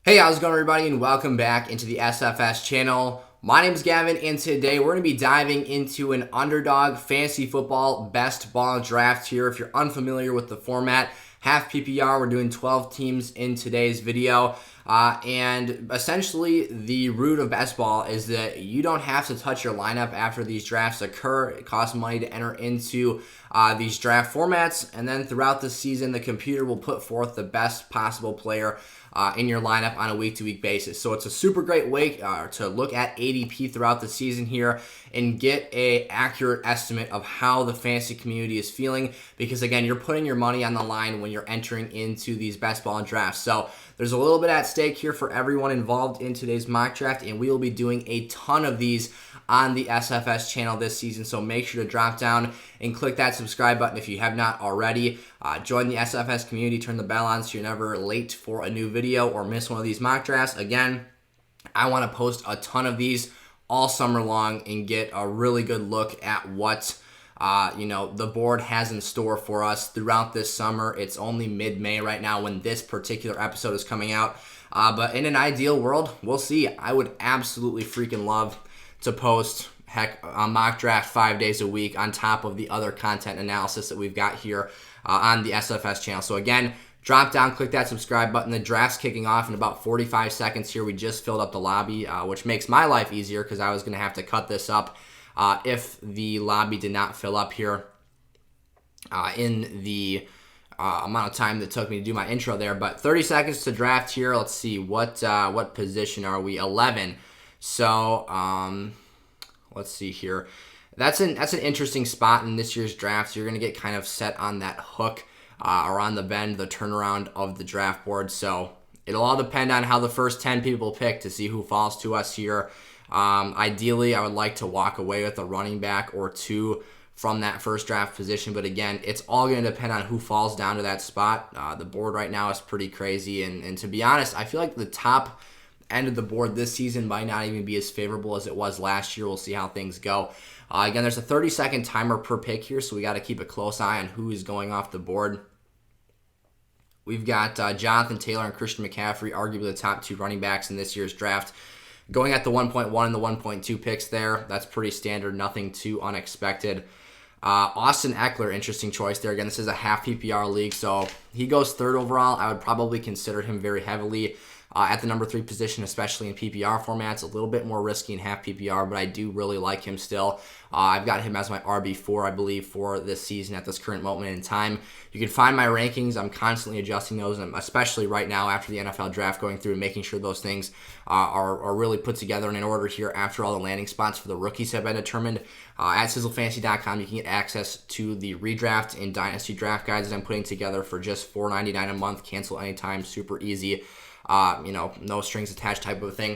Hey, how's it going, everybody, and welcome back into the SFS channel. My name is Gavin, and today we're going to be diving into an underdog fantasy football best ball draft here. If you're unfamiliar with the format, half PPR, we're doing 12 teams in today's video. And essentially, the root of best ball is that you don't have to touch your lineup after these drafts occur. It costs money to enter into these draft formats, and then throughout the season, the computer will put forth the best possible player in your lineup on a week-to-week basis. So it's a super great way to look at ADP throughout the season here and get an accurate estimate of how the fantasy community is feeling, because again, you're putting your money on the line when you're entering into these best ball drafts. So there's a little bit at stake here for everyone involved in today's mock draft, and we will be doing a ton of these on the SFS channel this season, so make sure to drop down and click that subscribe button if you have not already. Join the SFS community, turn the bell on so you're never late for a new video or miss one of these mock drafts. Again, I want to post a ton of these all summer long and get a really good look at what the board has in store for us throughout this summer. It's only mid-May right now when this particular episode is coming out, but in an ideal world, we'll see. I would absolutely freaking love to post a mock draft 5 days a week on top of the other content analysis that we've got here on the SFS channel. So again, drop down, click that subscribe button. The draft's kicking off in about 45 seconds here. We just filled up the lobby, which makes my life easier because I was going to have to cut this up if the lobby did not fill up here in the amount of time that took me to do my intro there. But 30 seconds to draft here. Let's see, what position are we? 11. So let's see here. That's an interesting spot in this year's draft. So you're going to get kind of set on that hook or on the bend, the turnaround of the draft board. So it'll all depend on how the first 10 people pick to see who falls to us here. Ideally, I would like to walk away with a running back or two from that first draft position. But again, it's all going to depend on who falls down to that spot. The board right now is pretty crazy. And to be honest, I feel like the top end of the board this season might not even be as favorable as it was last year. We'll see how things go. Again, there's a 30-second timer per pick here, so we got to keep a close eye on who is going off the board. We've got Jonathan Taylor and Christian McCaffrey, arguably the top two running backs in this year's draft, going at the 1.1 and the 1.2 picks there. That's pretty standard, nothing too unexpected. Austin Eckler, interesting choice there. Again, this is a half PPR league, so he goes third overall. I would probably consider him very heavily at the number 3 position, especially in PPR formats. A little bit more risky in half PPR, but I do really like him still. I've got him as my RB4, I believe, for this season at this current moment in time. You can find my rankings. I'm constantly adjusting those, and especially right now after the NFL draft, going through and making sure those things are really put together and in order here after all the landing spots for the rookies have been determined. At sizzlefantasy.com, you can get access to the redraft and dynasty draft guides that I'm putting together for just $4.99 a month. Cancel anytime, super easy. No strings attached type of a thing.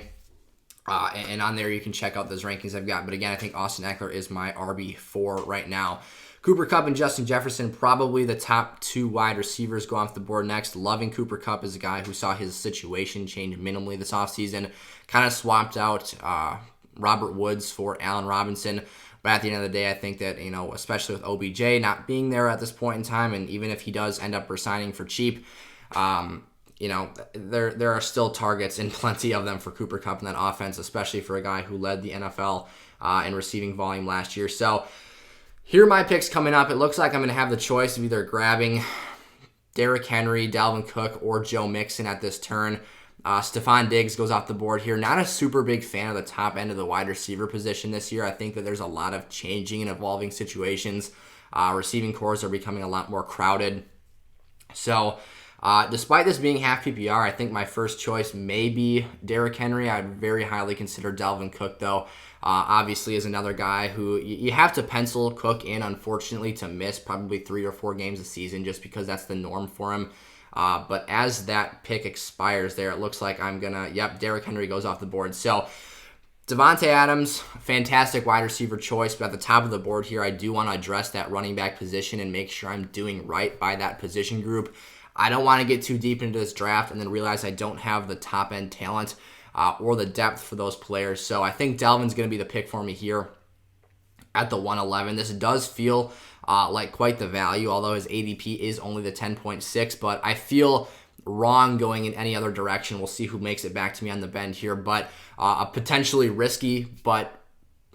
And on there, you can check out those rankings I've got. But again, I think Austin Eckler is my RB4 right now. Cooper Kupp and Justin Jefferson, probably the top 2 wide receivers, go off the board next. Loving Cooper Kupp is a guy who saw his situation change minimally this offseason. Kind of swapped out Robert Woods for Allen Robinson. But at the end of the day, I think that, especially with OBJ not being there at this point in time, and even if he does end up resigning for cheap, there are still targets and plenty of them for Cooper Kupp in that offense, especially for a guy who led the NFL in receiving volume last year. So here are my picks coming up. It looks like I'm going to have the choice of either grabbing Derrick Henry, Dalvin Cook, or Joe Mixon at this turn. Stephon Diggs goes off the board here. Not a super big fan of the top end of the wide receiver position this year. I think that there's a lot of changing and evolving situations. Receiving cores are becoming a lot more crowded. So despite this being half PPR, I think my first choice may be Derrick Henry. I'd very highly consider Dalvin Cook, though. Obviously, is another guy who you have to pencil Cook in, unfortunately, to miss probably 3 or 4 games a season just because that's the norm for him. But as that pick expires there, it looks like I'm going to, Derrick Henry goes off the board. So Devontae Adams, fantastic wide receiver choice, but at the top of the board here, I do want to address that running back position and make sure I'm doing right by that position group. I don't want to get too deep into this draft and then realize I don't have the top-end talent or the depth for those players. So I think Dalvin's going to be the pick for me here at the 111. This does feel like quite the value, although his ADP is only the 10.6, but I feel wrong going in any other direction. We'll see who makes it back to me on the bend here, but a potentially risky but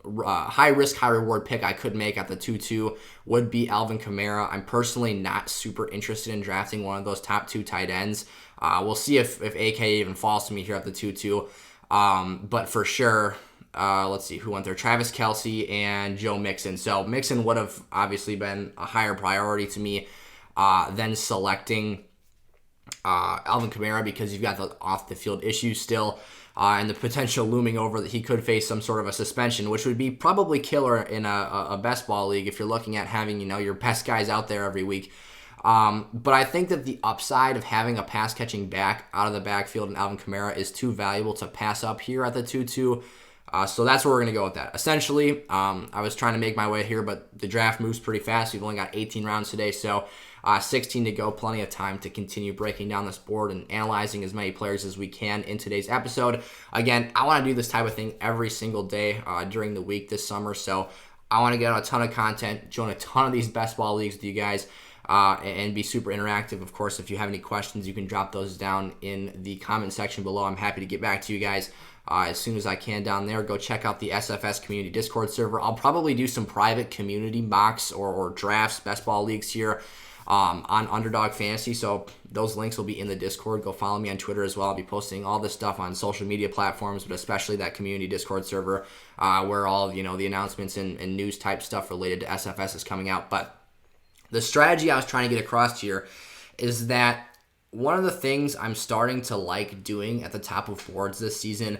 high risk, high reward pick I could make at the 2-2 would be Alvin Kamara. I'm personally not super interested in drafting one of those top 2 tight ends. We'll see if AK even falls to me here at the 2-2. But for sure, let's see who went there. Travis Kelce and Joe Mixon. So Mixon would have obviously been a higher priority to me than selecting Alvin Kamara, because you've got the off the field issues still. And the potential looming over that he could face some sort of a suspension, which would be probably killer in a best ball league if you're looking at having, your best guys out there every week. But I think that the upside of having a pass-catching back out of the backfield in Alvin Kamara is too valuable to pass up here at the 2-2. So that's where we're going to go with that. Essentially, I was trying to make my way here, but the draft moves pretty fast. We've only got 18 rounds today, so 16 to go. Plenty of time to continue breaking down this board and analyzing as many players as we can in today's episode. Again, I want to do this type of thing every single day during the week this summer, so I want to get out a ton of content, join a ton of these best ball leagues with you guys, and be super interactive. Of course, if you have any questions, you can drop those down in the comment section below. I'm happy to get back to you guys as soon as I can down there. Go check out the SFS community Discord server. I'll probably do some private community mocks or drafts, best ball leagues here on Underdog Fantasy. So those links will be in the Discord. Go follow me on Twitter as well. I'll be posting all this stuff on social media platforms, but especially that community Discord server where all of, the announcements and news type stuff related to SFS is coming out. But the strategy I was trying to get across here is that one of the things I'm starting to like doing at the top of boards this season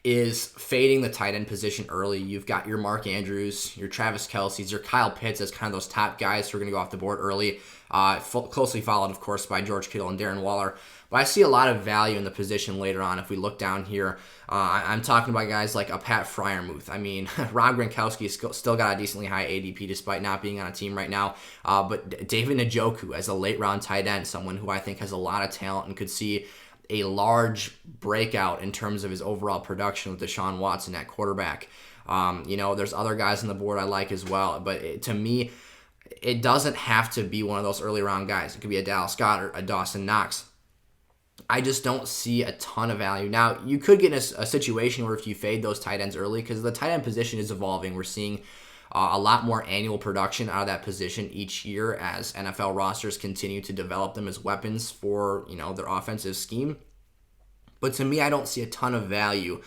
is fading the tight end position early. You've got your Mark Andrews, your Travis Kelce's, your Kyle Pitts as kind of those top guys who are going to go off the board early, closely followed, of course, by George Kittle and Darren Waller. But I see a lot of value in the position later on. If we look down here, I'm talking about guys like a Pat Freiermuth. I mean, Rob Gronkowski has still got a decently high ADP despite not being on a team right now. But David Njoku as a late-round tight end, someone who I think has a lot of talent and could see a large breakout in terms of his overall production with Deshaun Watson at quarterback. There's other guys on the board I like as well. But to me, it doesn't have to be one of those early-round guys. It could be a Dallas Goddard, a Dawson Knox. I just don't see a ton of value. Now, you could get in a situation where if you fade those tight ends early, because the tight end position is evolving. We're seeing a lot more annual production out of that position each year as NFL rosters continue to develop them as weapons for, their offensive scheme. But to me, I don't see a ton of value.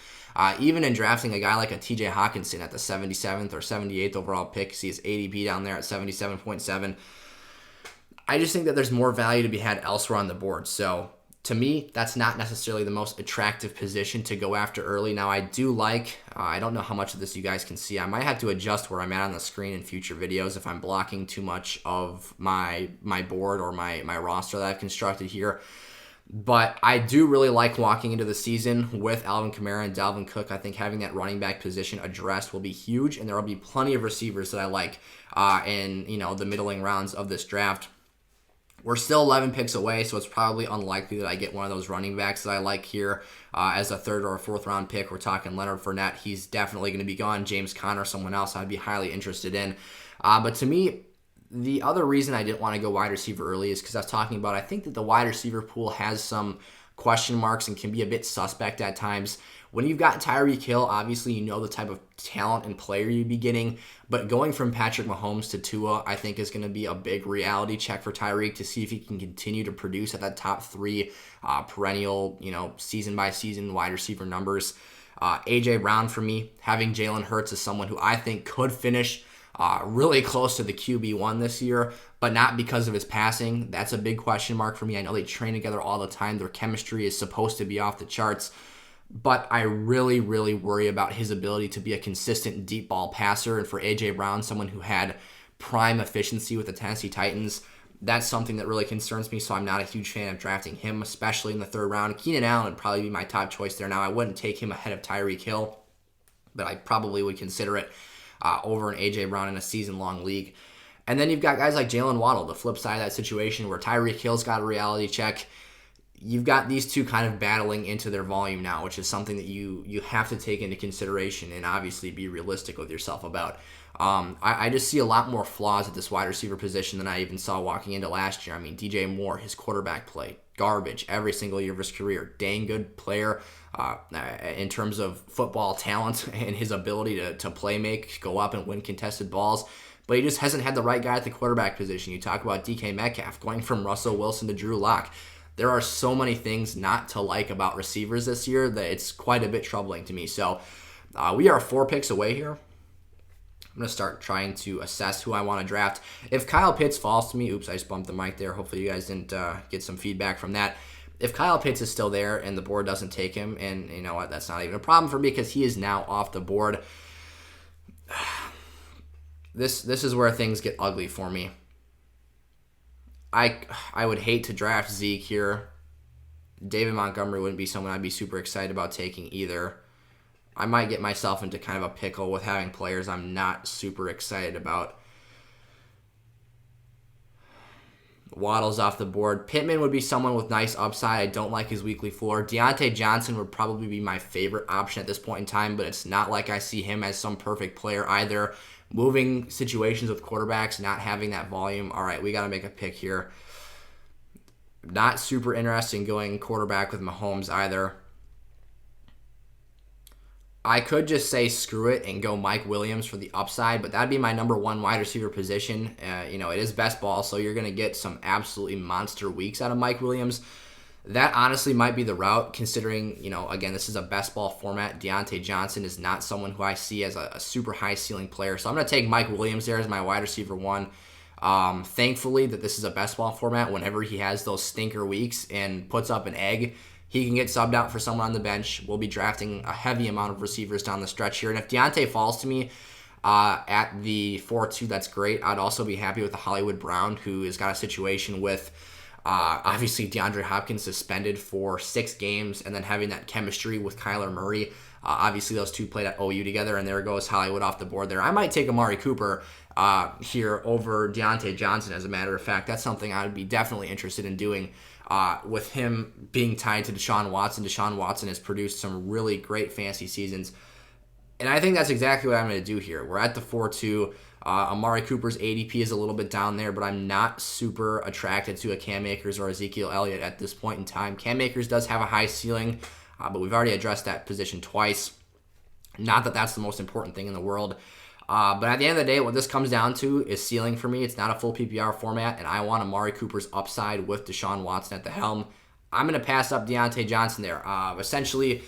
Even in drafting a guy like a TJ Hawkinson at the 77th or 78th overall pick, see his ADP down there at 77.7. I just think that there's more value to be had elsewhere on the board. So to me, that's not necessarily the most attractive position to go after early. Now, I do like, I don't know how much of this you guys can see. I might have to adjust where I'm at on the screen in future videos if I'm blocking too much of my board or my roster that I've constructed here. But I do really like walking into the season with Alvin Kamara and Dalvin Cook. I think having that running back position addressed will be huge, and there will be plenty of receivers that I like in the middling rounds of this draft. We're still 11 picks away, so it's probably unlikely that I get one of those running backs that I like here as a third or a fourth round pick. We're talking Leonard Fournette. He's definitely going to be gone. James Conner, someone else I'd be highly interested in. But to me, the other reason I didn't want to go wide receiver early is because I was talking about I think that the wide receiver pool has some question marks and can be a bit suspect at times. When you've got Tyreek Hill, obviously you know the type of talent and player you'd be getting, but going from Patrick Mahomes to Tua, I think is going to be a big reality check for Tyreek to see if he can continue to produce at that top 3 perennial, season-by-season wide receiver numbers. A.J. Brown for me, having Jalen Hurts as someone who I think could finish really close to the QB1 this year, but not because of his passing. That's a big question mark for me. I know they train together all the time. Their chemistry is supposed to be off the charts. But I really, really worry about his ability to be a consistent deep ball passer. And for A.J. Brown, someone who had prime efficiency with the Tennessee Titans, that's something that really concerns me. So I'm not a huge fan of drafting him, especially in the third round. Keenan Allen would probably be my top choice there. Now, I wouldn't take him ahead of Tyreek Hill, but I probably would consider it over an A.J. Brown in a season-long league. And then you've got guys like Jalen Waddle, the flip side of that situation where Tyreek Hill's got a reality check. You've got these two kind of battling into their volume now, which is something that you have to take into consideration and obviously be realistic with yourself about. I just see a lot more flaws at this wide receiver position than I even saw walking into last year. I mean, DJ Moore, his quarterback play, garbage every single year of his career. Dang good player in terms of football talent and his ability to play make, go up and win contested balls. But he just hasn't had the right guy at the quarterback position. You talk about DK Metcalf going from Russell Wilson to Drew Lock. There are so many things not to like about receivers this year that it's quite a bit troubling to me. So we are 4 picks away here. I'm going to start trying to assess who I want to draft. If Kyle Pitts falls to me, oops, I just bumped the mic there. Hopefully you guys didn't get some feedback from that. If Kyle Pitts is still there and the board doesn't take him, and you know what, that's not even a problem for me because he is now off the board. This is where things get ugly for me. I would hate to draft Zeke here. David Montgomery wouldn't be someone I'd be super excited about taking either. I might get myself into kind of a pickle with having players I'm not super excited about. Waddle's off the board. Pittman would be someone with nice upside. I don't like his weekly floor. Deante Johnson would probably be my favorite option at this point in time, but it's not like I see him as some perfect player either. Moving situations with quarterbacks, not having that volume. All right, we got to make a pick here. Not super interested in going quarterback with Mahomes either. I could just say screw it and go Mike Williams for the upside, but that'd be my number 1 wide receiver position. It is best ball, so you're going to get some absolutely monster weeks out of Mike Williams. That honestly might be the route, considering, again, this is a best ball format. Deante Johnson is not someone who I see as a super high ceiling player. So I'm going to take Mike Williams there as my wide receiver 1. Thankfully that this is a best ball format. Whenever he has those stinker weeks and puts up an egg, he can get subbed out for someone on the bench. We'll be drafting a heavy amount of receivers down the stretch here. And if Deante falls to me at the 4-2, that's great. I'd also be happy with the Hollywood Brown, who has got a situation with obviously DeAndre Hopkins suspended for 6 games and then having that chemistry with Kyler Murray. Obviously, those two played at OU together, and there goes Hollywood off the board there. I might take Amari Cooper here over Deante Johnson, as a matter of fact. That's something I would be definitely interested in doing. With him being tied to Deshaun Watson. Deshaun Watson has produced some really great fantasy seasons. And I think that's exactly what I'm going to do here. We're at the 4-2. Amari Cooper's ADP is a little bit down there, but I'm not super attracted to a Cam Akers or Ezekiel Elliott at this point in time. Cam Akers does have a high ceiling, but we've already addressed that position twice. Not that that's the most important thing in the world. But at the end of the day, what this comes down to is ceiling for me. It's not a full PPR format, and I want Amari Cooper's upside with Deshaun Watson at the helm. I'm going to pass up Deante Johnson there. Essentially,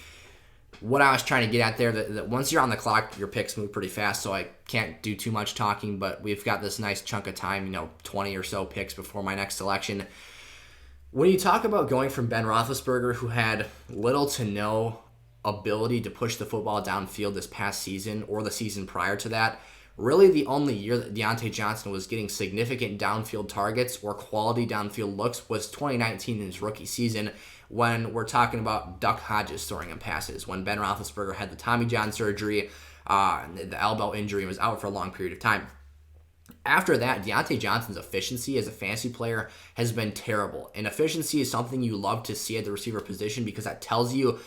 what I was trying to get at there, that once you're on the clock, your picks move pretty fast, so I can't do too much talking, but we've got this nice chunk of time, 20 or so picks before my next selection. When you talk about going from Ben Roethlisberger, who had little to no ability to push the football downfield this past season or the season prior to that, really the only year that Deante Johnson was getting significant downfield targets or quality downfield looks was 2019 in his rookie season, when we're talking about Duck Hodges throwing him passes, when Ben Roethlisberger had the Tommy John surgery, the elbow injury, and was out for a long period of time. After that, Deante Johnson's efficiency as a fantasy player has been terrible. And efficiency is something you love to see at the receiver position because that tells you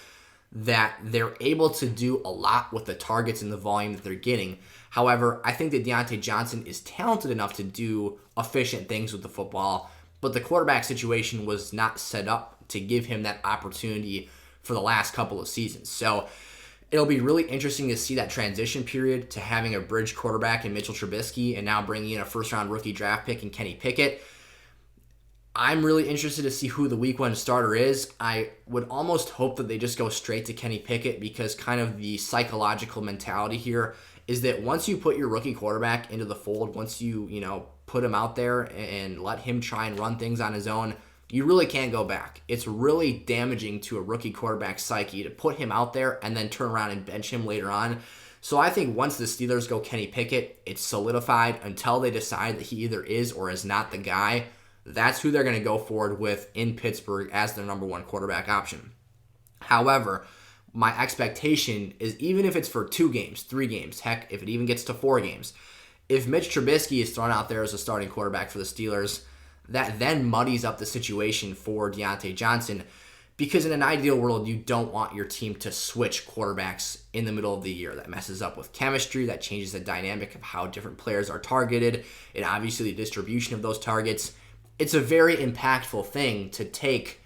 that they're able to do a lot with the targets and the volume that they're getting. However, I think that Deante Johnson is talented enough to do efficient things with the football, but the quarterback situation was not set up to give him that opportunity for the last couple of seasons. So it'll be really interesting to see that transition period to having a bridge quarterback in Mitchell Trubisky and now bringing in a first-round rookie draft pick in Kenny Pickett. I'm really interested to see who the week 1 starter is. I would almost hope that they just go straight to Kenny Pickett because kind of the psychological mentality here is that once you put your rookie quarterback into the fold, once you, put him out there and let him try and run things on his own, you really can't go back. It's really damaging to a rookie quarterback psyche to put him out there and then turn around and bench him later on. So I think once the Steelers go Kenny Pickett, it's solidified until they decide that he either is or is not the guy. That's who they're going to go forward with in Pittsburgh as their number 1 quarterback option. However, my expectation is even if it's for 2 games, 3 games, heck, if it even gets to 4 games, if Mitch Trubisky is thrown out there as a starting quarterback for the Steelers, that then muddies up the situation for Deante Johnson because in an ideal world, you don't want your team to switch quarterbacks in the middle of the year. That messes up with chemistry. That changes the dynamic of how different players are targeted and obviously the distribution of those targets. It's a very impactful thing to take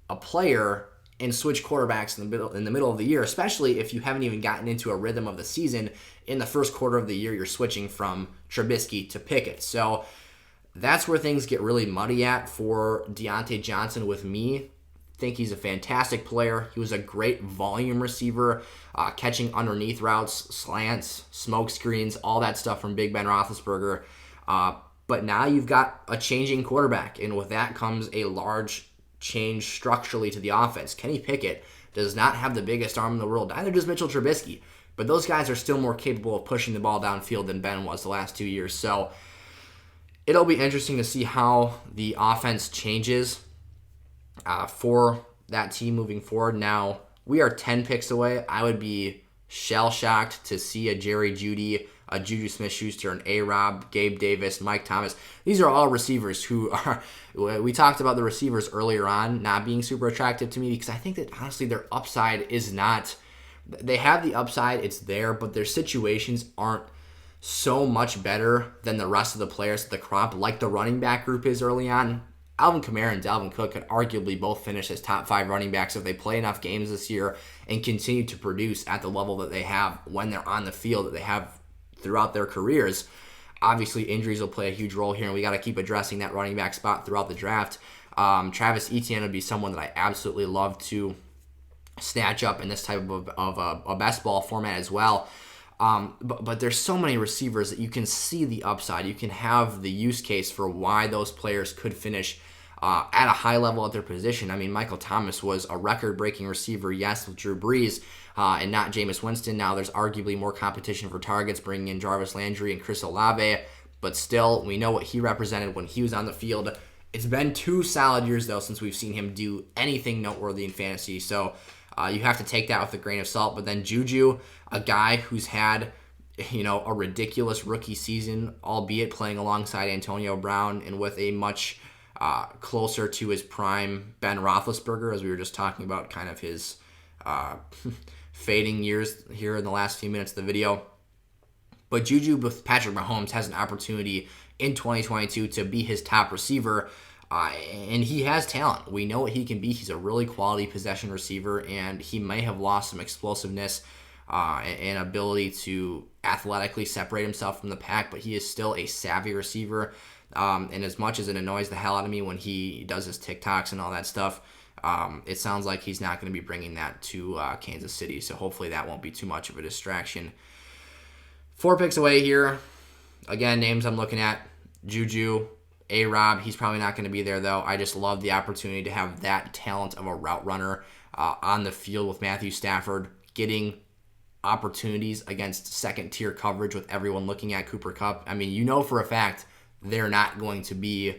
a player and switch quarterbacks in the middle of the year, especially if you haven't even gotten into a rhythm of the season. In the first quarter of the year, you're switching from Trubisky to Pickett. So that's where things get really muddy at for Deante Johnson with me. I think he's a fantastic player. He was a great volume receiver, catching underneath routes, slants, smoke screens, all that stuff from Big Ben Roethlisberger. But now you've got a changing quarterback, and with that comes a large change structurally to the offense. Kenny Pickett does not have the biggest arm in the world. Neither does Mitchell Trubisky. But those guys are still more capable of pushing the ball downfield than Ben was the last 2 years. So it'll be interesting to see how the offense changes for that team moving forward. Now, we are 10 picks away. I would be shell-shocked to see a Jerry Jeudy, a Juju Smith-Schuster, an A-Rob, Gabe Davis, Mike Thomas. These are all receivers who are, we talked about the receivers earlier on not being super attractive to me because I think that honestly their upside is not, they have the upside, it's there, but their situations aren't so much better than the rest of the players at the crop, like the running back group is early on. Alvin Kamara and Dalvin Cook could arguably both finish as top 5 running backs if they play enough games this year and continue to produce at the level that they have when they're on the field, that they have throughout their careers. Obviously, injuries will play a huge role here, and we got to keep addressing that running back spot throughout the draft. Travis Etienne would be someone that I absolutely love to snatch up in this type of a best ball format as well. But there's so many receivers that you can see the upside. You can have the use case for why those players could finish at a high level at their position. I mean, Michael Thomas was a record-breaking receiver, yes, with Drew Brees, and not Jameis Winston. Now there's arguably more competition for targets, bringing in Jarvis Landry and Chris Olave, but still, we know what he represented when he was on the field. It's been 2 solid years, though, since we've seen him do anything noteworthy in fantasy, so you have to take that with a grain of salt. But then Juju, a guy who's had, a ridiculous rookie season, albeit playing alongside Antonio Brown and with a much closer to his prime Ben Roethlisberger, as we were just talking about kind of his fading years here in the last few minutes of the video. But Juju with Patrick Mahomes has an opportunity in 2022 to be his top receiver, and he has talent. We know what he can be. He's a really quality possession receiver, and he may have lost some explosiveness and ability to athletically separate himself from the pack, but he is still a savvy receiver. And as much as it annoys the hell out of me when he does his TikToks and all that stuff, it sounds like he's not going to be bringing that to Kansas City, so hopefully that won't be too much of a distraction. 4 picks away here. Again, names I'm looking at, Juju, A-Rob. He's probably not going to be there, though. I just love the opportunity to have that talent of a route runner on the field with Matthew Stafford, getting opportunities against second-tier coverage with everyone looking at Cooper Kupp. I mean, for a fact they're not going to be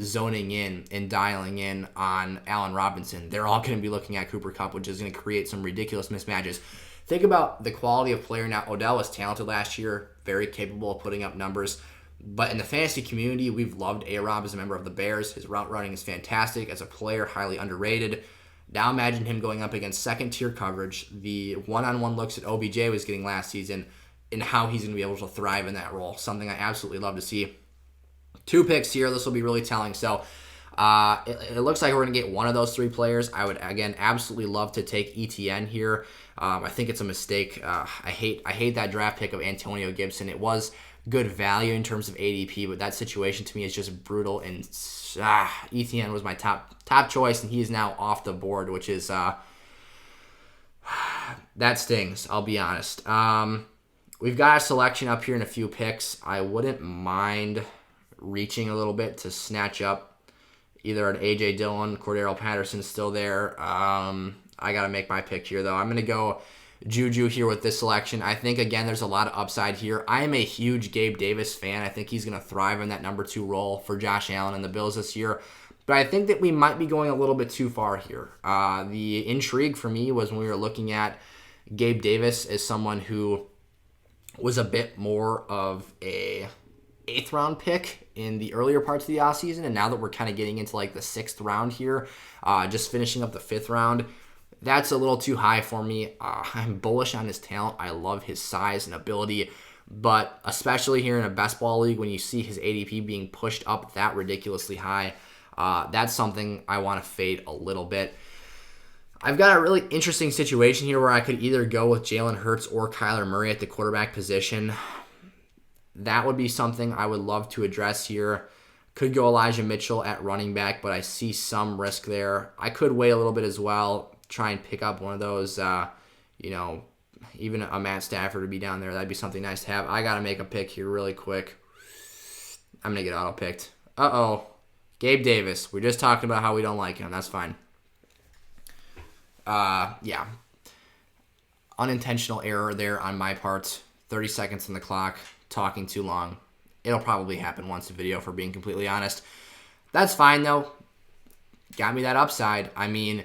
zoning in and dialing in on Allen Robinson. They're all going to be looking at Cooper Kupp, which is going to create some ridiculous mismatches. Think about the quality of player now. Odell was talented last year, very capable of putting up numbers. But in the fantasy community, we've loved A-Rob as a member of the Bears. His route running is fantastic. As a player, highly underrated. Now imagine him going up against second-tier coverage, the one-on-one looks that OBJ was getting last season, and how he's going to be able to thrive in that role. Something I absolutely love to see. 2 picks here. This will be really telling. So it looks like we're going to get one of those 3 players. I would, again, absolutely love to take Etienne here. I think it's a mistake. I hate that draft pick of Antonio Gibson. It was good value in terms of ADP, but that situation to me is just brutal. And Etienne was my top choice, and he is now off the board, which is that stings. I'll be honest. We've got a selection up here in a few picks. I wouldn't mind reaching a little bit to snatch up either an A.J. Dillon, Cornell Patterson still there. I got to make my pick here, though. I'm going to go Juju here with this selection. I think, again, there's a lot of upside here. I am a huge Gabe Davis fan. I think he's going to thrive in that number 2 role for Josh Allen and the Bills this year. But I think that we might be going a little bit too far here. The intrigue for me was when we were looking at Gabe Davis as someone who was a bit more of a 8th round pick in the earlier parts of the offseason, and now that we're kind of getting into like the 6th round here, just finishing up the 5th round, that's a little too high for me. I'm bullish on his talent. I love his size and ability, but especially here in a best ball league, when you see his ADP being pushed up that ridiculously high, That's something I want to fade a little bit. I've got a really interesting situation here where I could either go with Jalen Hurts or Kyler Murray at the quarterback position. That would be something I would love to address here. Could go Elijah Mitchell at running back, but I see some risk there. I could wait a little bit as well, try and pick up one of those, even a Matt Stafford would be down there. That'd be something nice to have. I got to make a pick here really quick. I'm going to get auto-picked. Uh-oh. Gabe Davis. We're just talking about how we don't like him. That's fine. Yeah. Unintentional error there on my part. 30 seconds on the clock. Talking too long. It'll probably happen once a video, for being completely honest. That's fine, though. Got me that upside. I mean,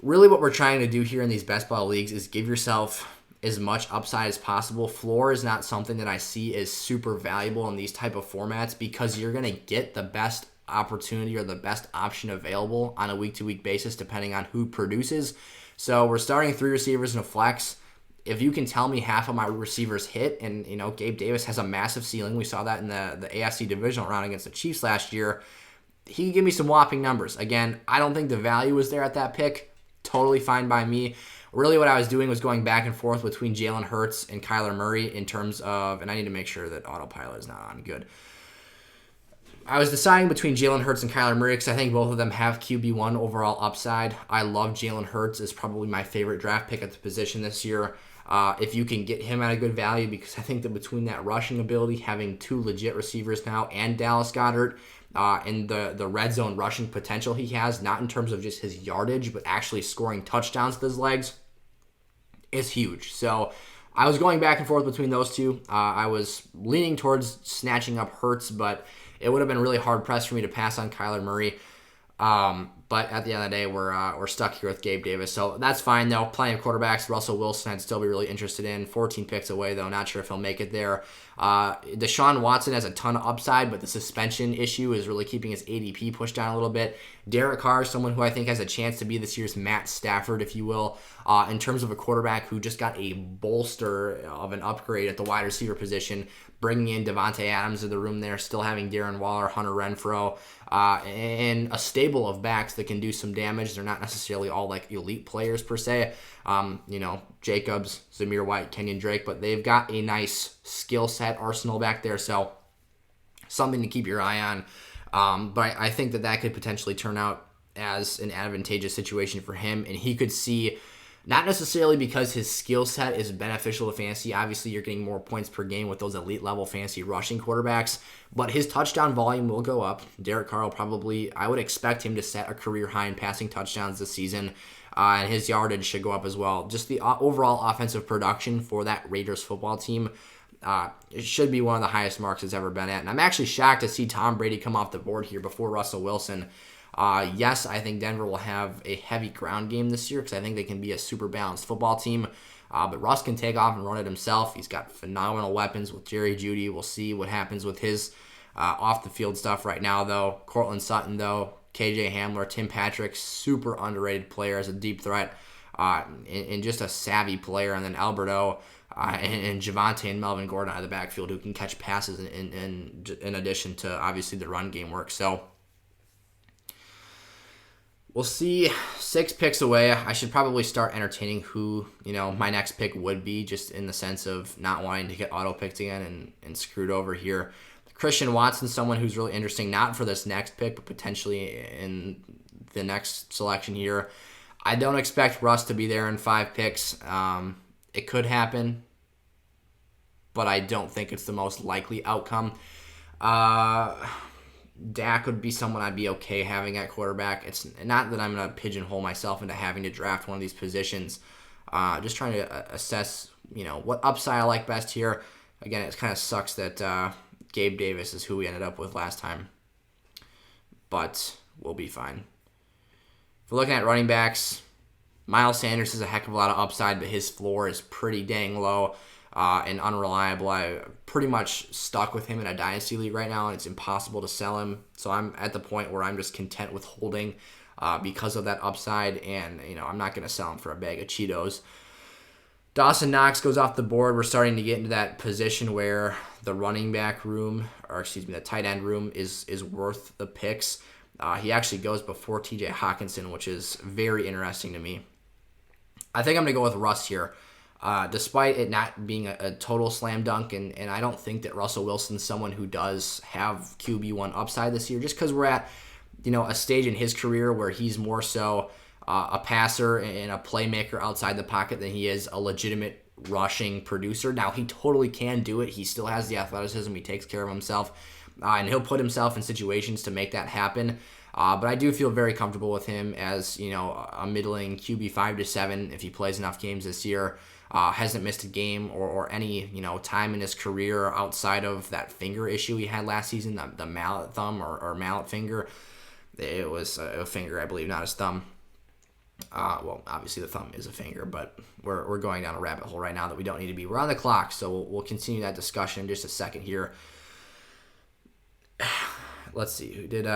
really what we're trying to do here in these best ball leagues is give yourself as much upside as possible. Floor is not something that I see as super valuable in these type of formats because you're going to get the best opportunity or the best option available on a week-to-week basis depending on who produces. So we're starting 3 receivers in a flex. If you can tell me half of my receivers hit, and Gabe Davis has a massive ceiling, we saw that in the AFC divisional round against the Chiefs last year, he can give me some whopping numbers. Again, I don't think the value was there at that pick. Totally fine by me. Really what I was doing was going back and forth between Jalen Hurts and Kyler Murray in terms of, and I need to make sure that autopilot is not on good. I was deciding between Jalen Hurts and Kyler Murray because I think both of them have QB1 overall upside. I love Jalen Hurts. Is probably my favorite draft pick at the position this year. If you can get him at a good value, because I think that between that rushing ability, having 2 legit receivers now, and Dallas Goddard, and the red zone rushing potential he has, not in terms of just his yardage, but actually scoring touchdowns with his legs, is huge. So I was going back and forth between those two. I was leaning towards snatching up Hurts, but it would have been really hard pressed for me to pass on Kyler Murray. But at the end of the day, we're stuck here with Gabe Davis. So that's fine, though. Plenty of quarterbacks. Russell Wilson I'd still be really interested in. 14 picks away, though. Not sure if he'll make it there. Deshaun Watson has a ton of upside, but the suspension issue is really keeping his ADP pushed down a little bit. Derek Carr is someone who I think has a chance to be this year's Matt Stafford, if you will, in terms of a quarterback who just got a bolster of an upgrade at the wide receiver position, bringing in Devontae Adams to the room there, still having Darren Waller, Hunter Renfrow, and a stable of backs that can do some damage. They're not necessarily all like elite players per se. Jacobs, Zamir White, Kenyon Drake, but they've got a nice skill set arsenal back there, so something to keep your eye on. But I think that could potentially turn out as an advantageous situation for him, and he could see, not necessarily because his skill set is beneficial to fantasy. Obviously, you're getting more points per game with those elite level fantasy rushing quarterbacks, but his touchdown volume will go up. Derek Carr will probably, I would expect him to set a career high in passing touchdowns this season, and his yardage should go up as well. Just the overall offensive production for that Raiders football team, it should be one of the highest marks it's ever been at. And I'm actually shocked to see Tom Brady come off the board here before Russell Wilson. Yes, I think Denver will have a heavy ground game this year because I think they can be a super balanced football team. But Russ can take off and run it himself. He's got phenomenal weapons with Jerry Jeudy. We'll see what happens with his off-the-field stuff right now, though. Cortland Sutton, though. KJ Hamler, Tim Patrick, super underrated player as a deep threat and just a savvy player. And then Alberto and Javonte and Melvin Gordon out of the backfield who can catch passes in addition to, obviously, the run game work. So we'll see. 6 picks away. I should probably start entertaining who, my next pick would be, just in the sense of not wanting to get auto-picked again and screwed over here. Christian Watson, someone who's really interesting, not for this next pick, but potentially in the next selection here. I don't expect Russ to be there in 5 picks. It could happen, but I don't think it's the most likely outcome. Dak would be someone I'd be okay having at quarterback. It's not that I'm going to pigeonhole myself into having to draft one of these positions. Just trying to assess, what upside I like best here. Again, it kind of sucks that Gabe Davis is who we ended up with last time, but we'll be fine. If we're looking at running backs, Miles Sanders has a heck of a lot of upside, but his floor is pretty dang low and unreliable. I'm pretty much stuck with him in a dynasty league right now, and it's impossible to sell him. So I'm at the point where I'm just content with holding because of that upside, and I'm not going to sell him for a bag of Cheetos. Dawson Knox goes off the board. We're starting to get into that position where the running back room, the tight end room is worth the picks. He actually goes before TJ Hawkinson, which is very interesting to me. I think I'm going to go with Russ here. Despite it not being a total slam dunk, and I don't think that Russell Wilson's someone who does have QB1 upside this year, just because we're at a stage in his career where he's more so a passer and a playmaker outside the pocket than he is a legitimate rushing producer. Now, he totally can do it. He still has the athleticism. He takes care of himself, and he'll put himself in situations to make that happen. But I do feel very comfortable with him as a middling QB 5 to 7 if he plays enough games this year. Hasn't missed a game or any time in his career outside of that finger issue he had last season, the mallet thumb or mallet finger. It was a finger, I believe, not his thumb. Well, obviously the thumb is a finger, but we're going down a rabbit hole right now that we don't need to be. We're on the clock, so we'll continue that discussion in just a second here. Let's see, who did...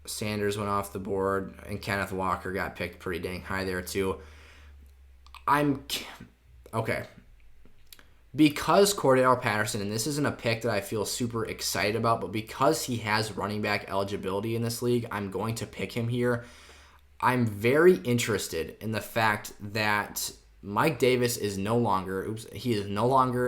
Sanders went off the board, and Kenneth Walker got picked pretty dang high there too. Okay. Because Cornell Patterson, and this isn't a pick that I feel super excited about, but because he has running back eligibility in this league, I'm going to pick him here. I'm very interested in the fact that Mike Davis is no longer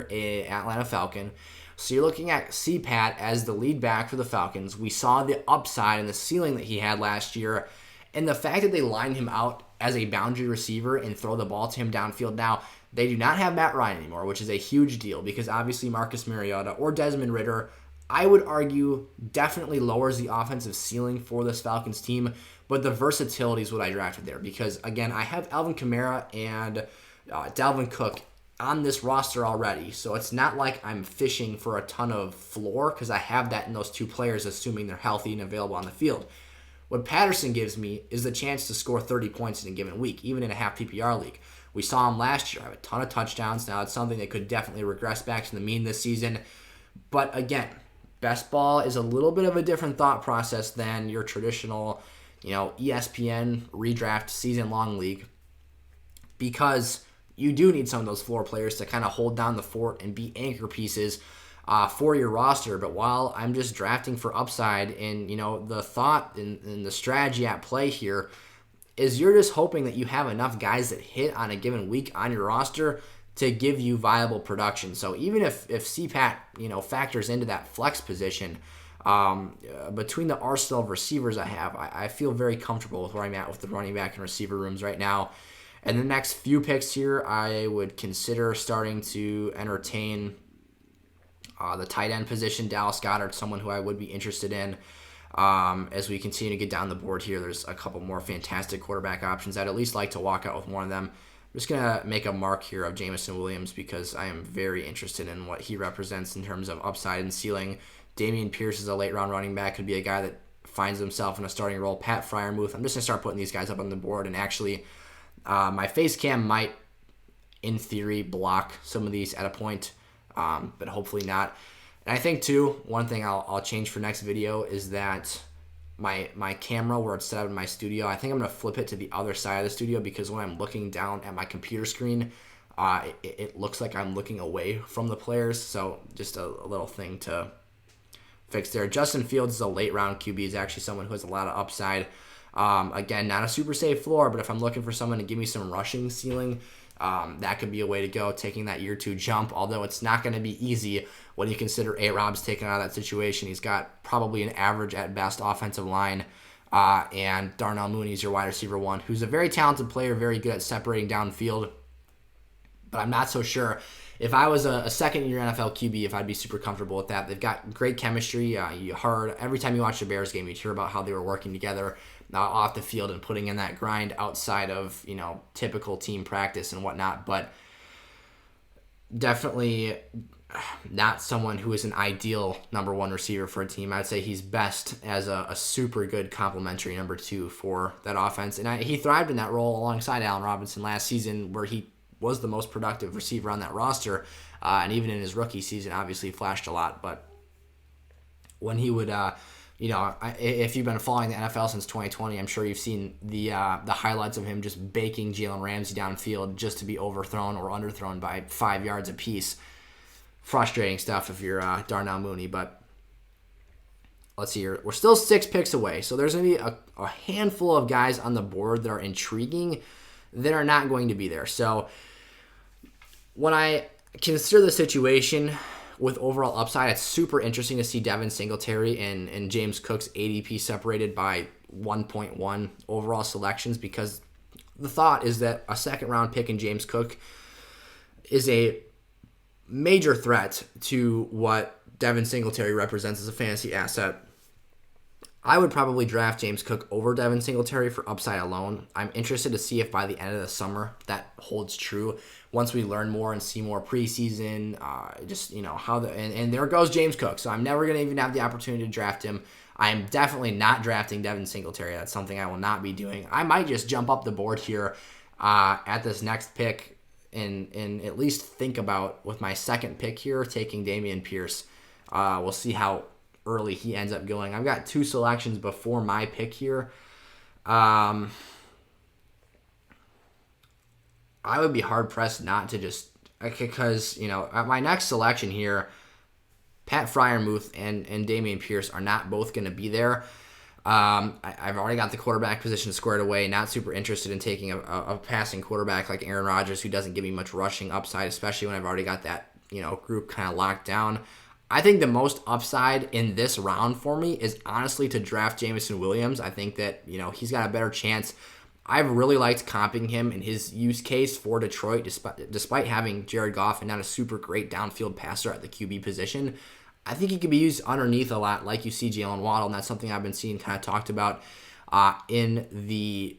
a Atlanta Falcon. So you're looking at CPAT as the lead back for the Falcons. We saw the upside and the ceiling that he had last year. And the fact that they lined him out as a boundary receiver and throw the ball to him downfield now, they do not have Matt Ryan anymore, which is a huge deal because obviously Marcus Mariota or Desmond Ridder, I would argue, definitely lowers the offensive ceiling for this Falcons team. But the versatility is what I drafted there because, again, I have Alvin Kamara and Dalvin Cook on this roster already, so it's not like I'm fishing for a ton of floor because I have that in those two players, assuming they're healthy and available on the field. What Patterson gives me is the chance to score 30 points in a given week, even in a half PPR league. We saw him last year have a ton of touchdowns. Now it's something that could definitely regress back to the mean this season. But again, best ball is a little bit of a different thought process than your traditional, ESPN redraft season-long league because you do need some of those floor players to kind of hold down the fort and be anchor pieces for your roster. But while I'm just drafting for upside and, the thought and the strategy at play here is you're just hoping that you have enough guys that hit on a given week on your roster to give you viable production. So even if CPAT, factors into that flex position, between the arsenal of receivers I feel very comfortable with where I'm at with the running back and receiver rooms right now. And the next few picks here, I would consider starting to entertain the tight end position. Dallas Goddard, someone who I would be interested in. As we continue to get down the board here, there's a couple more fantastic quarterback options. I'd at least like to walk out with one of them. I'm just going to make a mark here of Jamison Williams because I am very interested in what he represents in terms of upside and ceiling. Damien Pierce is a late-round running back. Could be a guy that finds himself in a starting role. Pat Freiermuth. I'm just going to start putting these guys up on the board and actually... my face cam might, in theory, block some of these at a point, but hopefully not. And I think, too, one thing I'll change for next video is that my camera, where it's set up in my studio, I think I'm going to flip it to the other side of the studio because when I'm looking down at my computer screen, it looks like I'm looking away from the players. So just a little thing to fix there. Justin Fields is a late-round QB. He's actually someone who has a lot of upside. Again, not a super safe floor, but if I'm looking for someone to give me some rushing ceiling, that could be a way to go, taking that year two jump, although it's not going to be easy when you consider A-Rob's taken out of that situation. He's got probably an average at best offensive line, and Darnell Moon is your wide receiver one, who's a very talented player, very good at separating downfield, but I'm not so sure. If I was a second-year NFL QB, if I'd be super comfortable with that. They've got great chemistry. You heard every time you watch the Bears game, you'd hear about how they were working together off the field and putting in that grind outside of typical team practice and whatnot. But definitely not someone who is an ideal number one receiver for a team. I'd say he's best as a super good complementary number two for that offense. And he thrived in that role alongside Allen Robinson last season, where he was the most productive receiver on that roster, and even in his rookie season, obviously flashed a lot. But when he would, if you've been following the NFL since 2020, I'm sure you've seen the highlights of him just baking Jalen Ramsey downfield just to be overthrown or underthrown by 5 yards apiece. Frustrating stuff if you're Darnell Mooney, but let's see here. We're still 6 picks away, so there's going to be a handful of guys on the board that are intriguing that are not going to be there. So when I consider the situation with overall upside, it's super interesting to see Devin Singletary and James Cook's ADP separated by 1.1 overall selections, because the thought is that a second-round pick in James Cook is a major threat to what Devin Singletary represents as a fantasy asset. I would probably draft James Cook over Devin Singletary for upside alone. I'm interested to see if by the end of the summer that holds true. Once we learn more and see more preseason, how and there goes James Cook. So I'm never going to even have the opportunity to draft him. I am definitely not drafting Devin Singletary. That's something I will not be doing. I might just jump up the board here at this next pick and at least think about, with my second pick here, taking Damian Pierce. We'll see how early he ends up going. I've got 2 selections before my pick here. I would be hard-pressed not to just, because, at my next selection here, Pat Freiermuth and Damien Pierce are not both going to be there. I've already got the quarterback position squared away. Not super interested in taking a passing quarterback like Aaron Rodgers, who doesn't give me much rushing upside, especially when I've already got that group kind of locked down. I think the most upside in this round for me is honestly to draft Jamison Williams. I think that he's got a better chance. I've really liked comping him in his use case for Detroit, despite having Jared Goff and not a super great downfield passer at the QB position. I think he could be used underneath a lot, like you see Jalen Waddle, and that's something I've been seeing kind of talked about in the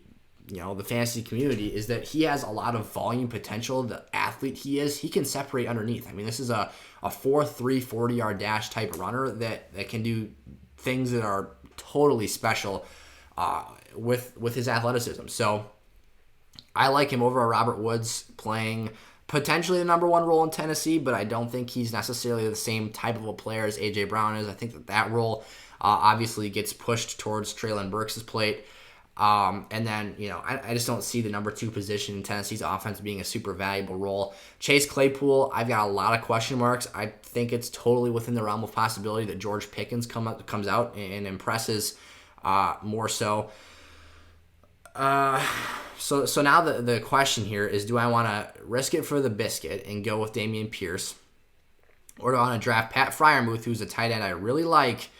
the fantasy community, is that he has a lot of volume potential. The athlete he is, he can separate underneath. I mean, this is a 4.3 40-yard dash type runner that can do things that are totally special with his athleticism. So I like him over Robert Woods, playing potentially the number 1 role in Tennessee, but I don't think he's necessarily the same type of a player as A.J. Brown is. I think that role obviously gets pushed towards Treylon Burks' plate. And then, I just don't see the number 2 position in Tennessee's offense being a super valuable role. Chase Claypool, I've got a lot of question marks. I think it's totally within the realm of possibility that George Pickens comes out and impresses more so. So now the question here is, do I want to risk it for the biscuit and go with Damian Pierce, or do I want to draft Pat Freiermuth, who's a tight end I really like?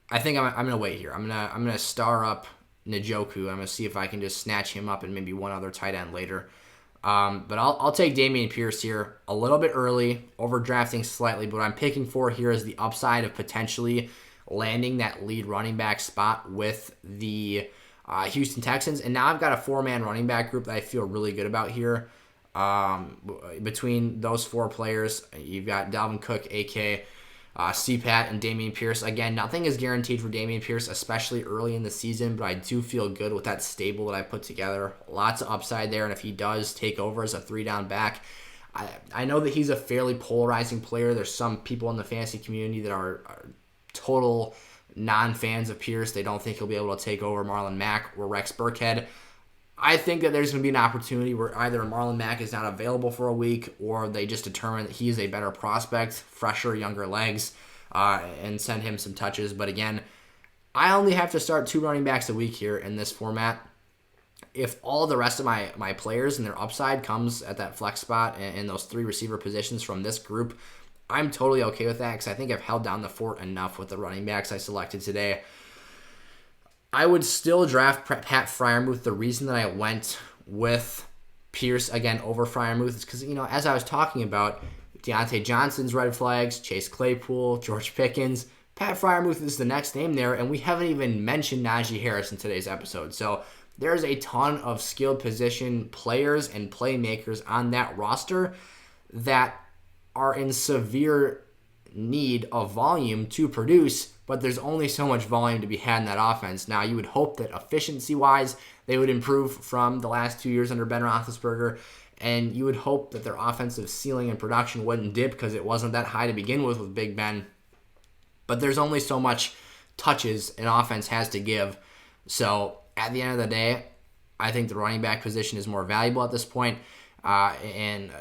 I think I'm going to wait here. I'm going to star up Njoku. I'm going to see if I can just snatch him up and maybe one other tight end later. But I'll take Damian Pierce here a little bit early, overdrafting slightly. But what I'm picking for here is the upside of potentially landing that lead running back spot with the Houston Texans. And now I've got a 4-man running back group that I feel really good about here. Between those 4 players, you've got Dalvin Cook, A.K., CPAT, and Damian Pierce. Again, nothing is guaranteed for Damian Pierce, especially early in the season, but I do feel good with that stable that I put together. Lots of upside there, and if he does take over as a 3-down back, I know that he's a fairly polarizing player. There's some people in the fantasy community that are total non-fans of Pierce. They don't think he'll be able to take over Marlon Mack or Rex Burkhead. I think that there's going to be an opportunity where either Marlon Mack is not available for a week, or they just determine that he's a better prospect, fresher, younger legs, and send him some touches. But again, I only have to start 2 running backs a week here in this format. If all the rest of my players and their upside comes at that flex spot and those 3 receiver positions from this group, I'm totally okay with that, because I think I've held down the fort enough with the running backs I selected today. I would still draft Pat Freiermuth. The reason that I went with Pierce again over Freiermuth is because, as I was talking about, Deante Johnson's red flags, Chase Claypool, George Pickens, Pat Freiermuth is the next name there, and we haven't even mentioned Najee Harris in today's episode. So there's a ton of skilled position players and playmakers on that roster that are in severe need of volume to produce, but there's only so much volume to be had in that offense. Now, you would hope that efficiency-wise, they would improve from the last 2 years under Ben Roethlisberger, and you would hope that their offensive ceiling and production wouldn't dip because it wasn't that high to begin with Big Ben. But there's only so much touches an offense has to give. So, at the end of the day, I think the running back position is more valuable at this point, and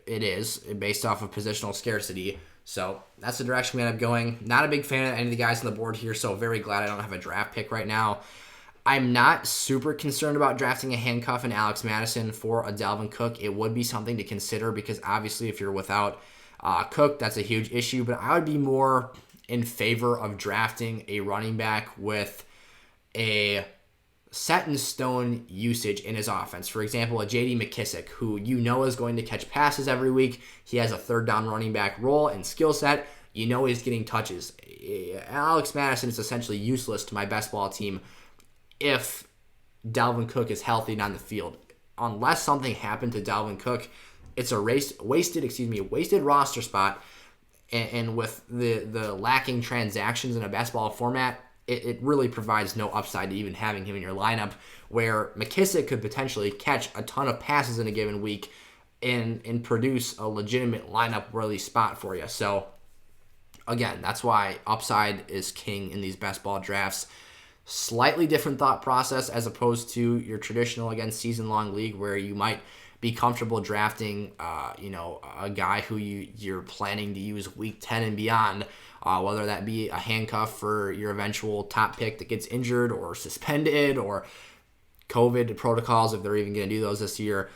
it is based off of positional scarcity. So that's the direction we end up going. Not a big fan of any of the guys on the board here, so very glad I don't have a draft pick right now. I'm not super concerned about drafting a handcuff in Alex Madison for a Dalvin Cook. It would be something to consider because obviously if you're without Cook, that's a huge issue. But I would be more in favor of drafting a running back with a set-in-stone usage in his offense. For example, a J.D. McKissic, who you know is going to catch passes every week. He has a third-down running back role and skill set. You know he's getting touches. Alex Madison is essentially useless to my best ball team if Dalvin Cook is healthy and on the field. Unless something happened to Dalvin Cook, it's a wasted roster spot. And with the lacking transactions in a best ball format, it really provides no upside to even having him in your lineup, where McKissic could potentially catch a ton of passes in a given week and produce a legitimate lineup-worthy spot for you. So, again, that's why upside is king in these best ball drafts. Slightly different thought process as opposed to your traditional, again, season-long league where you might be comfortable drafting, a guy who you're planning to use week 10 and beyond, whether that be a handcuff for your eventual top pick that gets injured or suspended or COVID protocols if they're even going to do those this year.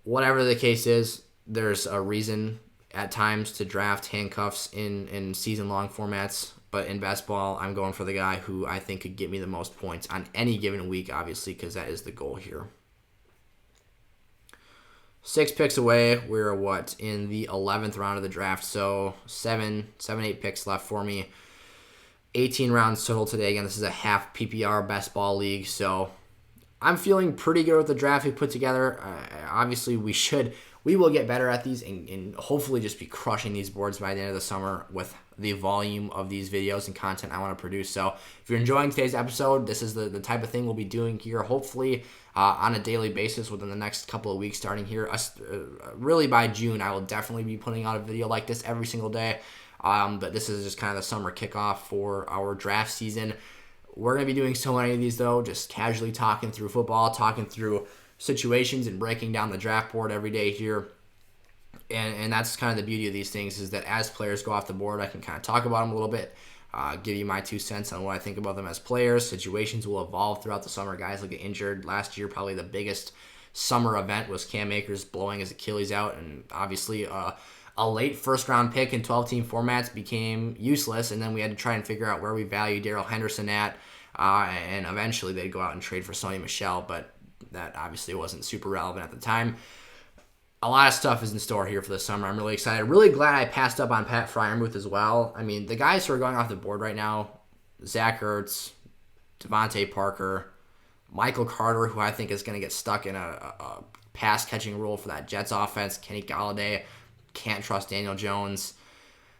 Whatever the case is, there's a reason at times to draft handcuffs in season-long formats. But in best ball, I'm going for the guy who I think could get me the most points on any given week, obviously, because that is the goal here. 6 picks away. We're in the 11th round of the draft, so 8 picks left for me. 18 rounds total today. Again, this is a half PPR best ball league, so I'm feeling pretty good with the draft we put together. Obviously, we will get better at these and hopefully just be crushing these boards by the end of the summer with the volume of these videos and content I want to produce. So if you're enjoying today's episode, this is the type of thing we'll be doing here, hopefully on a daily basis within the next couple of weeks starting here. Really by June, I will definitely be putting out a video like this every single day. But this is just kind of the summer kickoff for our draft season. We're going to be doing so many of these, though, just casually talking through football, talking through situations and breaking down the draft board every day here. And that's kind of the beauty of these things, is that as players go off the board, I can kind of talk about them a little bit, give you my 2 cents on what I think about them as players. Situations will evolve throughout the summer. Guys will get injured. Last year, probably the biggest summer event was Cam Akers blowing his Achilles out, and obviously a late first-round pick in 12-team formats became useless, and then we had to try and figure out where we value Darrell Henderson at, and eventually they'd go out and trade for Sony Michel, but that obviously wasn't super relevant at the time. A lot of stuff is in store here for the summer. I'm really excited. Really glad I passed up on Pat Freiermuth as well. I mean, the guys who are going off the board right now, Zach Ertz, Devontae Parker, Michael Carter, who I think is going to get stuck in a pass-catching role for that Jets offense, Kenny Golladay, can't trust Daniel Jones.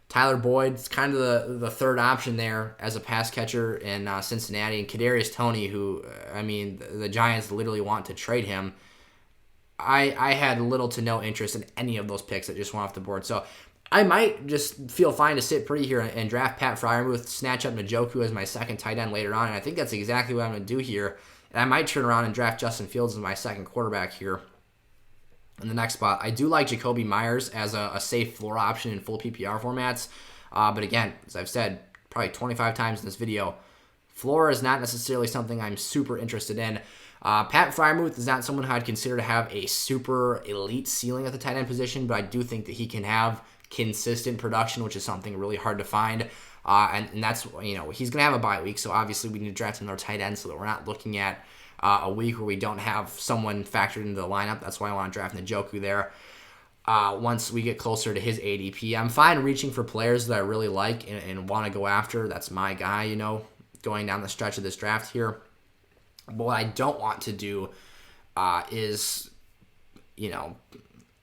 Tyler Boyd's kind of the third option there as a pass catcher in Cincinnati. And Kadarius Toney, who, the Giants literally want to trade him. I had little to no interest in any of those picks that just went off the board. So I might just feel fine to sit pretty here and draft Pat Freiermuth, snatch up Njoku as my second tight end later on. And I think that's exactly what I'm going to do here. And I might turn around and draft Justin Fields as my second quarterback here in the next spot. I do like Jacoby Myers as a safe floor option in full PPR formats. But again, as I've said probably 25 times in this video, floor is not necessarily something I'm super interested in. Pat Freiermuth is not someone who I'd consider to have a super elite ceiling at the tight end position, but I do think that he can have consistent production, which is something really hard to find. And that's, he's going to have a bye week, so obviously we need to draft another tight end so that we're not looking at a week where we don't have someone factored into the lineup. That's why I want to draft Njoku there. Once we get closer to his ADP, I'm fine reaching for players that I really like and want to go after. That's my guy, going down the stretch of this draft here. But what I don't want to do is,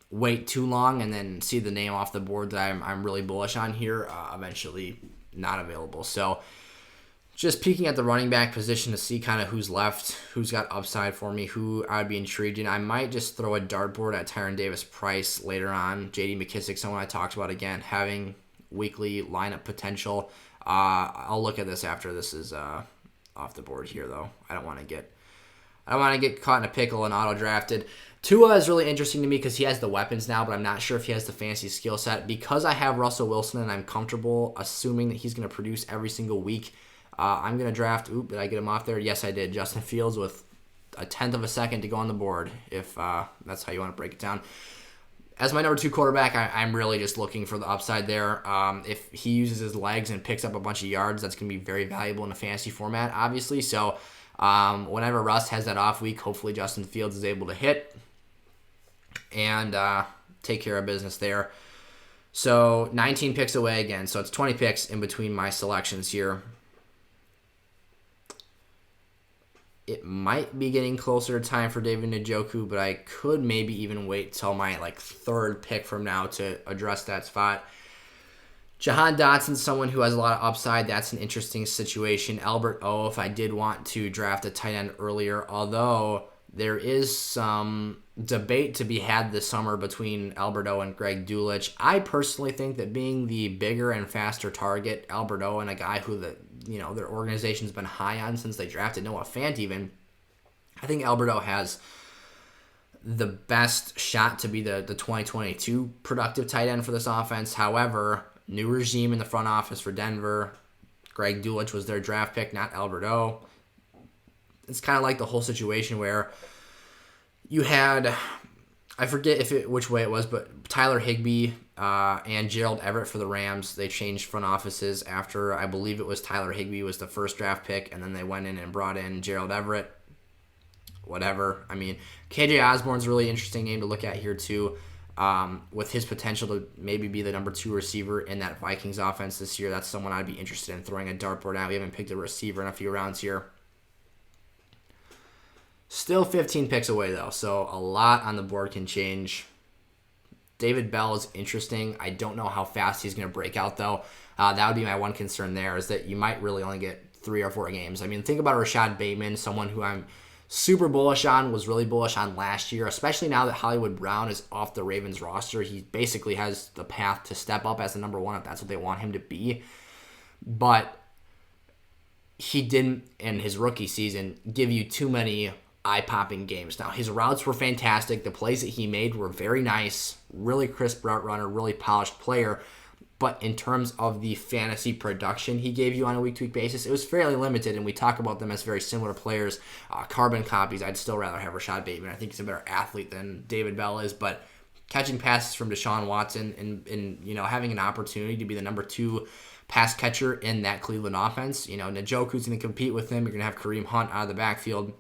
wait too long and then see the name off the board that I'm really bullish on here, eventually not available. So just peeking at the running back position to see kind of who's left, who's got upside for me, who I would be intrigued in. I might just throw a dartboard at Tyron Davis-Price later on. J.D. McKissic, someone I talked about, again, having weekly lineup potential. I'll look at this after this is off the board here, though. I don't want to get I don't want to get caught in a pickle and auto-drafted. Tua is really interesting to me because he has the weapons now, but I'm not sure if he has the fancy skill set. Because I have Russell Wilson and I'm comfortable assuming that he's going to produce every single week, I'm going to draft, did I get him off there? Yes, I did. Justin Fields with a tenth of a second to go on the board, if that's how you want to break it down. As my number 2 quarterback, I'm really just looking for the upside there. If he uses his legs and picks up a bunch of yards, that's going to be very valuable in a fantasy format, obviously. So whenever Russ has that off week, hopefully Justin Fields is able to hit and take care of business there. So 19 picks away again. So it's 20 picks in between my selections here. It might be getting closer to time for David Njoku, but I could maybe even wait till my 3rd pick from now to address that spot. Jahan Dotson, someone who has a lot of upside. That's an interesting situation. Albert O, if I did want to draft a tight end earlier, although there is some debate to be had this summer between Albert O and Greg Dulcich. I personally think that being the bigger and faster target, Albert O and a guy who their organization's been high on since they drafted Noah Fant even, I think Alberto has the best shot to be the 2022 productive tight end for this offense. However, new regime in the front office for Denver. Greg Dulcich was their draft pick, not Alberto. It's kind of like the whole situation where you had, I forget which way it was, but Tyler Higbee and Gerald Everett for the Rams. They changed front offices after, I believe it was Tyler Higbee was the first draft pick, and then they went in and brought in Gerald Everett. Whatever. I mean, KJ Osborne's a really interesting name to look at here too, with his potential to maybe be the number 2 receiver in that Vikings offense this year. That's someone I'd be interested in throwing a dartboard at. We haven't picked a receiver in a few rounds here. Still 15 picks away, though, so a lot on the board can change. David Bell is interesting. I don't know how fast he's going to break out, though. That would be my one concern there, is that you might really only get 3 or 4 games. I mean, think about Rashad Bateman, someone who I'm super bullish on, was really bullish on last year, especially now that Hollywood Brown is off the Ravens roster. He basically has the path to step up as the number 1 if that's what they want him to be. But he didn't, in his rookie season, give you too many eye-popping games. Now, his routes were fantastic. The plays that he made were very nice. Really crisp route runner, really polished player. But in terms of the fantasy production he gave you on a week-to-week basis, it was fairly limited, and we talk about them as very similar players. Carbon copies, I'd still rather have Rashad Bateman. I think he's a better athlete than David Bell is, but catching passes from Deshaun Watson and having an opportunity to be the number 2 pass catcher in that Cleveland offense. Njoku's going to compete with him. You're going to have Kareem Hunt out of the backfield.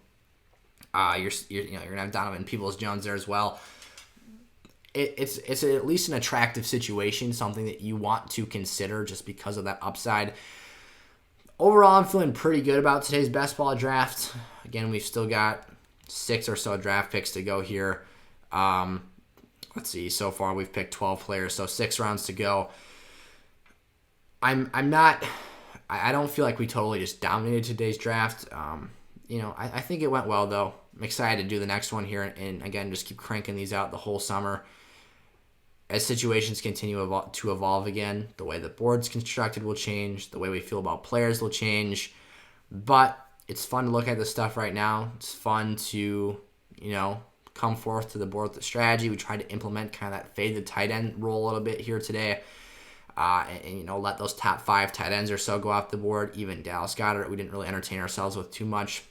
You're going to have Donovan Peoples-Jones there as well. It's at least an attractive situation, something that you want to consider just because of that upside. Overall, I'm feeling pretty good about today's best ball draft. Again, we've still got 6 or so draft picks to go here. Let's see. So far, we've picked 12 players, so 6 rounds to go. I don't feel like we totally just dominated today's draft. I think it went well, though. I'm excited to do the next one here and again, just keep cranking these out the whole summer. As situations continue to evolve again, the way the board's constructed will change. The way we feel about players will change. But it's fun to look at this stuff right now. It's fun to, come forth to the board with the strategy. We tried to implement kind of that fade the tight end role a little bit here today. And let those top 5 tight ends or so go off the board. Even Dallas Goddard, we didn't really entertain ourselves with too much.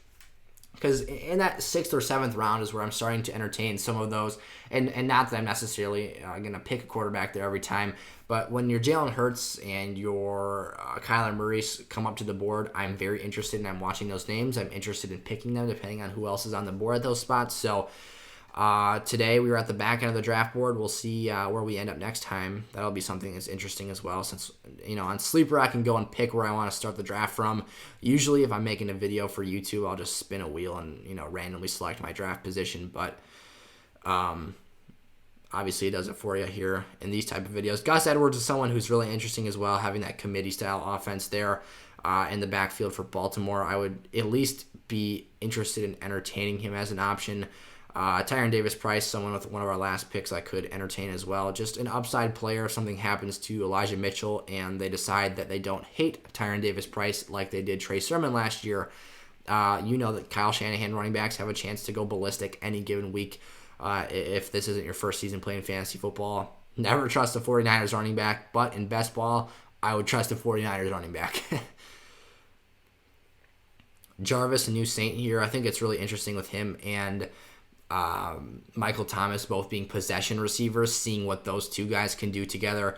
Because in that 6th or 7th round is where I'm starting to entertain some of those. And not that I'm necessarily going to pick a quarterback there every time. But when your Jalen Hurts and your Kyler Murray come up to the board, I'm very interested and I'm watching those names. I'm interested in picking them depending on who else is on the board at those spots. So today we were at the back end of the draft board. We'll see where we end up next time. That'll be something that's interesting as well, since on Sleeper I can go and pick where I want to start the draft from. Usually if I'm making a video for YouTube, I'll just spin a wheel and randomly select my draft position, but obviously it does it for you here in these type of videos. Gus Edwards is someone who's really interesting as well, having that committee style offense there in the backfield for Baltimore. I would at least be interested in entertaining him as an option. Tyron Davis-Price, someone with one of our last picks I could entertain as well. Just an upside player if something happens to Elijah Mitchell and they decide that they don't hate Tyron Davis-Price like they did Trey Sermon last year. you know that Kyle Shanahan running backs have a chance to go ballistic any given week. If this isn't your first season playing fantasy football, never trust the 49ers running back, but in best ball, I would trust the 49ers running back. Jarvis, a new Saint here. I think it's really interesting with him and Michael Thomas both being possession receivers, seeing what those two guys can do together.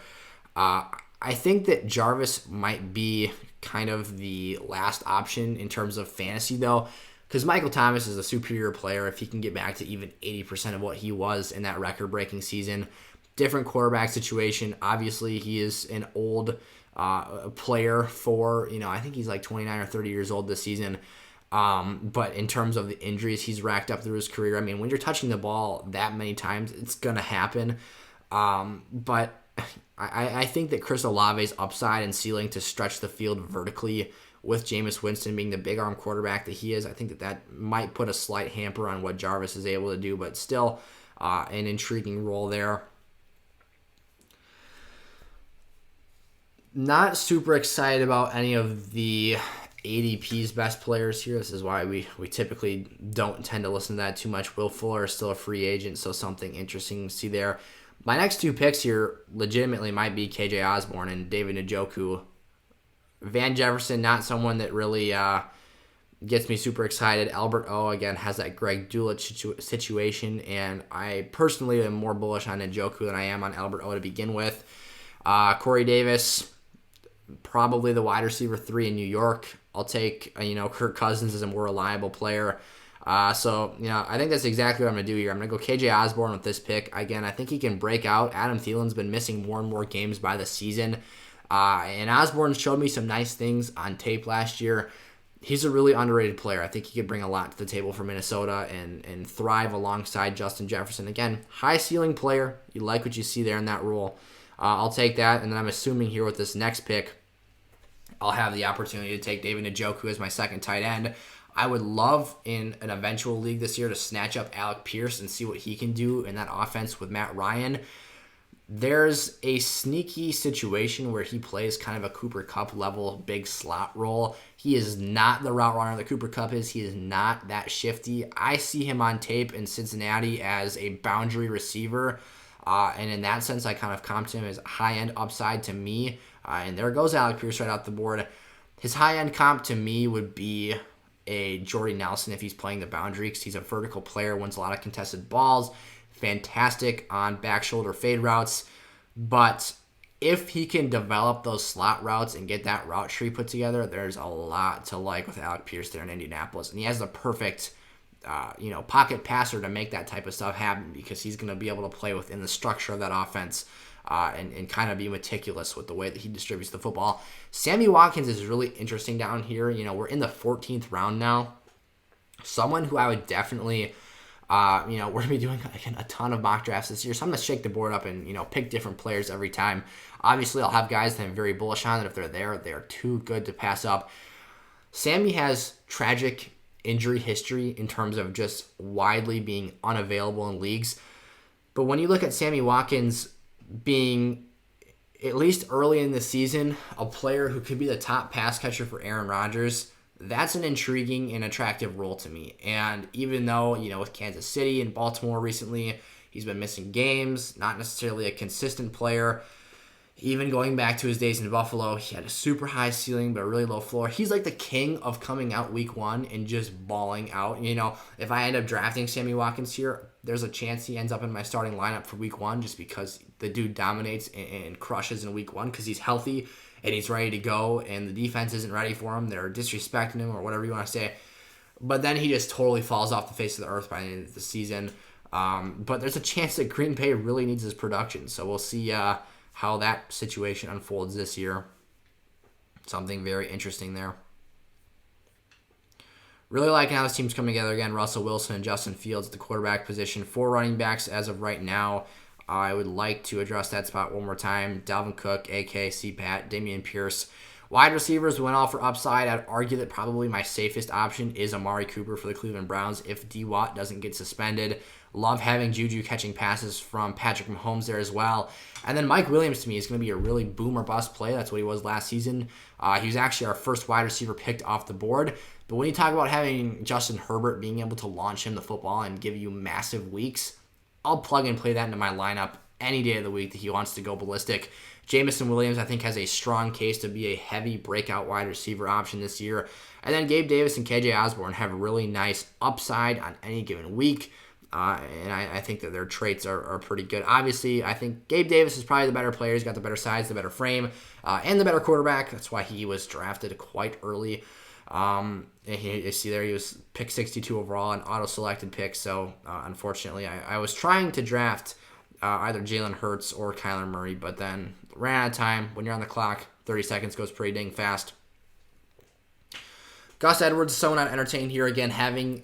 I think that Jarvis might be kind of the last option in terms of fantasy, though, because Michael Thomas is a superior player if he can get back to even 80% of what he was in that record-breaking season. Different quarterback situation. Obviously, he is an old player for, I think he's like 29 or 30 years old this season. But in terms of the injuries he's racked up through his career, I mean, when you're touching the ball that many times, it's going to happen. But I think that Chris Olave's upside and ceiling to stretch the field vertically with Jameis Winston being the big arm quarterback that he is, I think that might put a slight hamper on what Jarvis is able to do, but still an intriguing role there. Not super excited about any of the ADP's best players here. This is why we typically don't tend to listen to that too much. Will Fuller is still a free agent, so something interesting to see there. My next two picks here legitimately might be KJ Osborne and David Njoku. Van Jefferson, not someone that really gets me super excited. Albert O, again, has that Greg Dulcich situation, and I personally am more bullish on Njoku than I am on Albert O to begin with. Corey Davis, probably the wide receiver 3 in New York. I'll take, Kirk Cousins as a more reliable player. I think that's exactly what I'm going to do here. I'm going to go KJ Osborne with this pick. Again, I think he can break out. Adam Thielen's been missing more and more games by the season. And Osborne showed me some nice things on tape last year. He's a really underrated player. I think he could bring a lot to the table for Minnesota and thrive alongside Justin Jefferson. Again, high ceiling player. You like what you see there in that role. I'll take that. And then I'm assuming here with this next pick, I'll have the opportunity to take David Njoku as my second tight end. I would love in an eventual league this year to snatch up Alec Pierce and see what he can do in that offense with Matt Ryan. There's a sneaky situation where he plays kind of a Cooper Kupp level big slot role. He is not the route runner that Cooper Kupp is. He is not that shifty. I see him on tape in Cincinnati as a boundary receiver. And in that sense, I kind of comped him as high-end upside to me. And there goes Alec Pierce right off the board. His high-end comp to me would be a Jordy Nelson if he's playing the boundary, because he's a vertical player, wins a lot of contested balls, fantastic on back shoulder fade routes. But if he can develop those slot routes and get that route tree put together, there's a lot to like with Alec Pierce there in Indianapolis. And he has the perfect pocket passer to make that type of stuff happen, because he's going to be able to play within the structure of that offense and kind of be meticulous with the way that he distributes the football. Sammy Watkins is really interesting down here. We're in the 14th round now. Someone who I would definitely, we're going to be doing a ton of mock drafts this year, so I'm going to shake the board up and, pick different players every time. Obviously, I'll have guys that I'm very bullish on, and if they're there, they're too good to pass up. Sammy has tragic injury history in terms of just widely being unavailable in leagues. But when you look at Sammy Watkins being, at least early in the season, a player who could be the top pass catcher for Aaron Rodgers, that's an intriguing and attractive role to me. And even though, with Kansas City and Baltimore recently, he's been missing games, not necessarily a consistent player. Even going back to his days in Buffalo, he had a super high ceiling but a really low floor. He's like the king of coming out week one and just balling out. If I end up drafting Sammy Watkins here, there's a chance he ends up in my starting lineup for week one just because the dude dominates and crushes in week one because he's healthy and he's ready to go and the defense isn't ready for him. They're disrespecting him or whatever you want to say. But then he just totally falls off the face of the earth by the end of the season. But there's a chance that Green Bay really needs his production. So we'll see how that situation unfolds this year. Something very interesting there. Really liking how this team's coming together again. Russell Wilson and Justin Fields at the quarterback position. 4 running backs as of right now. I would like to address that spot one more time. Dalvin Cook, AK, C-Pat, Damian Pierce. Wide receivers went all for upside. I'd argue that probably my safest option is Amari Cooper for the Cleveland Browns if D-Watt doesn't get suspended. Love having Juju catching passes from Patrick Mahomes there as well. And then Mike Williams, to me, is going to be a really boom or bust play. That's what he was last season. He was actually our first wide receiver picked off the board. But when you talk about having Justin Herbert being able to launch him the football and give you massive weeks, I'll plug and play that into my lineup any day of the week that he wants to go ballistic. Jamison Williams, I think, has a strong case to be a heavy breakout wide receiver option this year. And then Gabe Davis and KJ Osborne have really nice upside on any given week. And I think that their traits are pretty good. Obviously, I think Gabe Davis is probably the better player. He's got the better size, the better frame, and the better quarterback. That's why he was drafted quite early. You see there, he was pick 62 overall, an auto-selected pick. So, unfortunately, I was trying to draft either Jalen Hurts or Kyler Murray, but then ran out of time. When you're on the clock, 30 seconds goes pretty dang fast. Gus Edwards is someone I'd entertain here. Again, having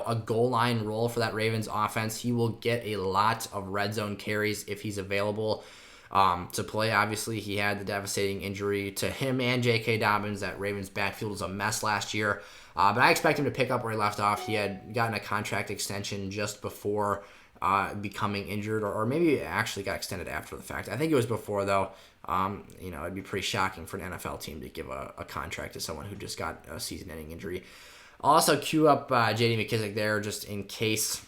a goal line role for that Ravens offense. He will get a lot of red zone carries if he's available to play. Obviously, he had the devastating injury to him and J.K. Dobbins. That Ravens backfield was a mess last year. But I expect him to pick up where he left off. He had gotten a contract extension just before becoming injured, or maybe it actually got extended after the fact. I think it was before, though. It'd be pretty shocking for an NFL team to give a contract to someone who just got a season-ending injury. I'll also queue up J.D. McKissic there just in case,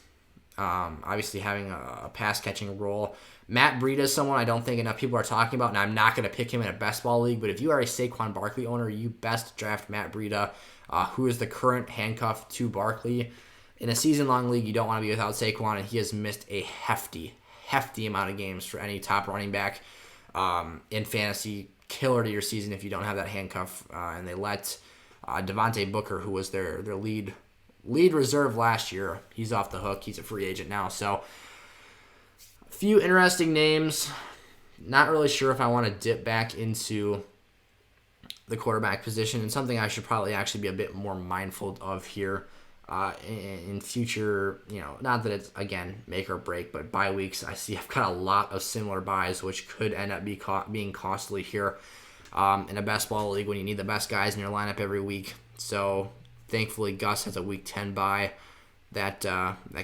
obviously having a pass-catching role. Matt Breida is someone I don't think enough people are talking about, and I'm not going to pick him in a best ball league, but if you are a Saquon Barkley owner, you best draft Matt Breida, who is the current handcuff to Barkley. In a season-long league, you don't want to be without Saquon, and he has missed a hefty amount of games for any top running back in fantasy. Killer to your season if you don't have that handcuff. And they let Devontae Booker, who was their lead reserve last year, he's off the hook. He's a free agent now. So, a few interesting names. Not really sure if I want to dip back into the quarterback position, and something I should probably actually be a bit more mindful of here. In future, not that it's, again, make or break, but bye weeks, I see I've got a lot of similar buys, which could end up being costly here in a best ball league when you need the best guys in your lineup every week. So, thankfully, Gus has a Week 10 bye. That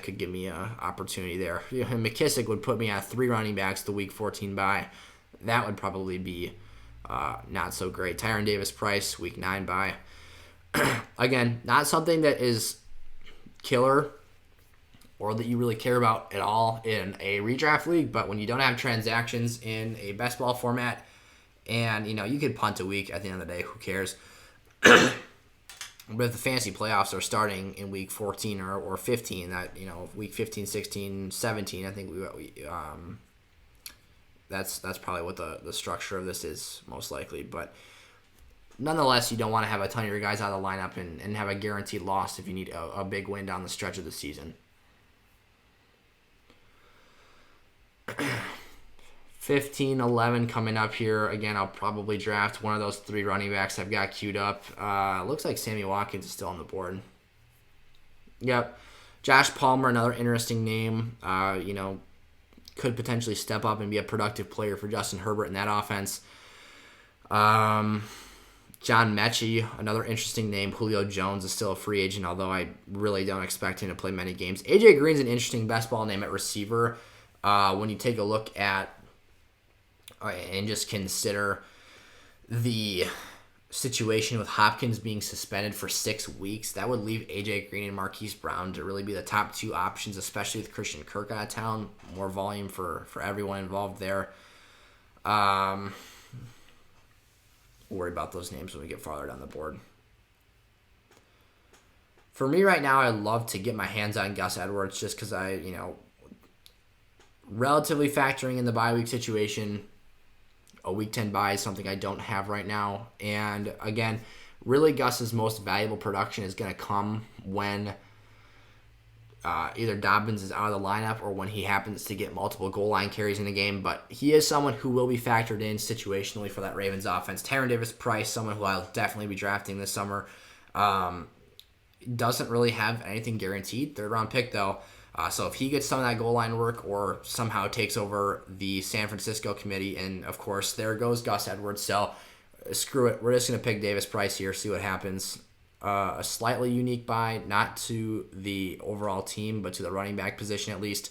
could give me an opportunity there. McKissic would put me at 3 running backs the Week 14 bye. That would probably be not so great. Tyron Davis-Price, Week 9 bye. Again, not something that is killer or that you really care about at all in a redraft league, but when you don't have transactions in a best ball format and you could punt a week at the end of the day, who cares? But if the fantasy playoffs are starting in week 14 or 15, that week 15, 16, 17, I think that's probably what the structure of this is most likely. But nonetheless, you don't want to have a ton of your guys out of the lineup and have a guaranteed loss if you need a big win down the stretch of the season. 15-11 coming up here. Again, I'll probably draft one of those 3 running backs I've got queued up. Looks like Sammy Watkins is still on the board. Yep. Josh Palmer, another interesting name. Could potentially step up and be a productive player for Justin Herbert in that offense. John Mechie, another interesting name. Julio Jones is still a free agent, although I really don't expect him to play many games. AJ Green's an interesting best ball name at receiver. When you take a look at and just consider the situation with Hopkins being suspended for 6 weeks, that would leave AJ Green and Marquise Brown to really be the top 2 options, especially with Christian Kirk out of town. More volume for everyone involved there. We'll worry about those names when we get farther down the board. For me right now, I'd love to get my hands on Gus Edwards just because relatively factoring in the bye week situation, a Week 10 bye is something I don't have right now. And again, really Gus's most valuable production is going to come when either Dobbins is out of the lineup or when he happens to get multiple goal line carries in the game. But he is someone who will be factored in situationally for that Ravens offense. Taran Davis-Price, someone who I'll definitely be drafting this summer. Doesn't really have anything guaranteed. 3rd-round pick, though. So if he gets some of that goal line work or somehow takes over the San Francisco committee, and, of course, there goes Gus Edwards. So screw it. We're just going to pick Davis-Price here, see what happens. A slightly unique buy, not to the overall team, but to the running back position at least.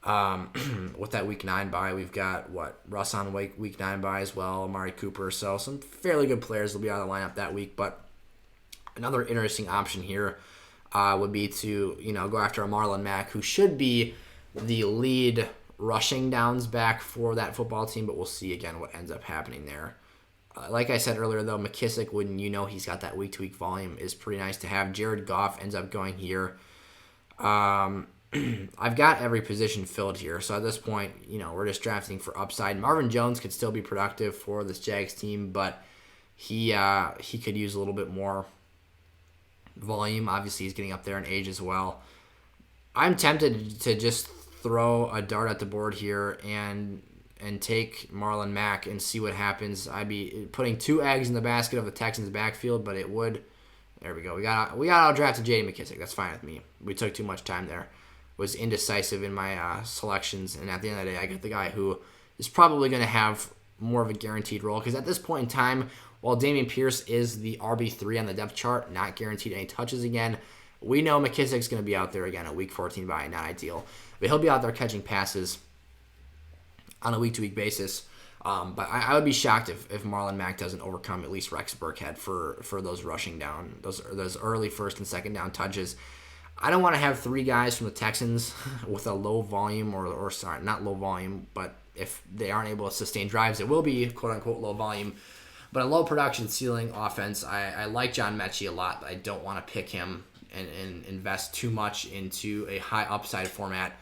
With that Week 9 bye, we've got, Russ on Week 9 bye as well, Amari Cooper. So some fairly good players will be out of the lineup that week. But Another interesting option here would be to, go after a Marlon Mack, who should be the lead rushing downs back for that football team, but we'll see again what ends up happening there. Like I said earlier, though, McKissick, when he's got that week-to-week volume, is pretty nice to have. Jared Goff ends up going here. I've got every position filled here, so at this point, we're just drafting for upside. Marvin Jones could still be productive for this Jags team, but he could use a little bit more volume. Obviously, he's getting up there in age as well. I'm tempted to just throw a dart at the board here and take Marlon Mack and see what happens. I'd be putting 2 eggs in the basket of the Texans' backfield, but it would. There we go. We got out drafted J.D. McKissick. That's fine with me. We took too much time there. Was indecisive in my selections, and at the end of the day, I get the guy who is probably going to have more of a guaranteed role, because at this point in time, while Damian Pierce is the RB3 on the depth chart, not guaranteed any touches again, we know McKissick's going to be out there again at Week 14 bye, not ideal. But he'll be out there catching passes on a week-to-week basis. But I would be shocked if Marlon Mack doesn't overcome at least Rex Burkhead for those rushing down, those early first and second down touches. I don't want to have 3 guys from the Texans with a low volume, or sorry, not low volume, but if they aren't able to sustain drives, it will be quote-unquote low volume. But a low production ceiling offense, I like John Mechie a lot, but I don't want to pick him and invest too much into a high upside format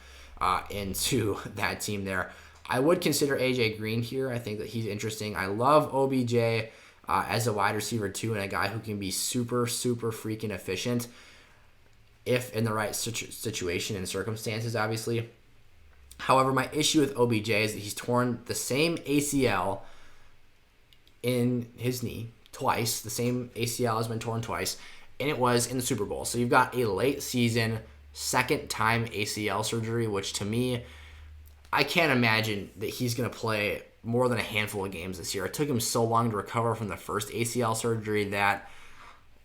into that team there. I would consider A.J. Green here. I think that he's interesting. I love OBJ as a wide receiver too, and a guy who can be super, super freaking efficient if in the right situation and circumstances, obviously. However, my issue with OBJ is that he's torn the same ACL in his knee twice. The same ACL has been torn twice, and it was in the Super Bowl. So you've got a late season, second-time ACL surgery, which to me, I can't imagine that he's going to play more than a handful of games this year. It took him so long to recover from the first ACL surgery that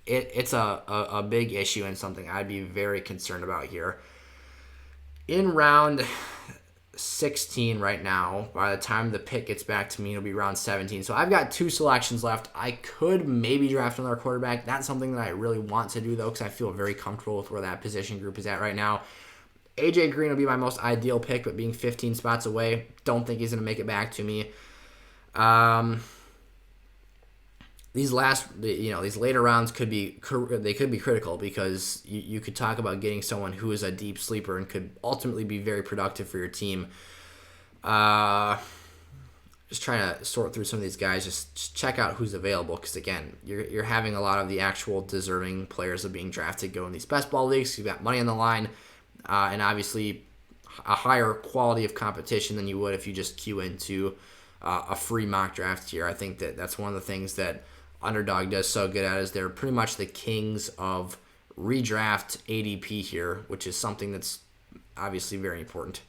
it's a big issue and something I'd be very concerned about here. In round 16 right now, by the time the pick gets back to me, it'll be round 17. So I've got 2 selections left. I could maybe draft another quarterback. That's something that I really want to do, though, because I feel very comfortable with where that position group is at right now. A.J. Green will be my most ideal pick, but being 15 spots away, don't think he's going to make it back to me. These later rounds could be critical, because you could talk about getting someone who is a deep sleeper and could ultimately be very productive for your team. Just trying to sort through some of these guys, just check out who's available, because again, you're having a lot of the actual deserving players of being drafted go in these best ball leagues. You've got money on the line, and obviously a higher quality of competition than you would if you just queue into a free mock draft here. I think that's one of the things that Underdog does so good at, is they're pretty much the kings of redraft ADP here, which is something that's obviously very important.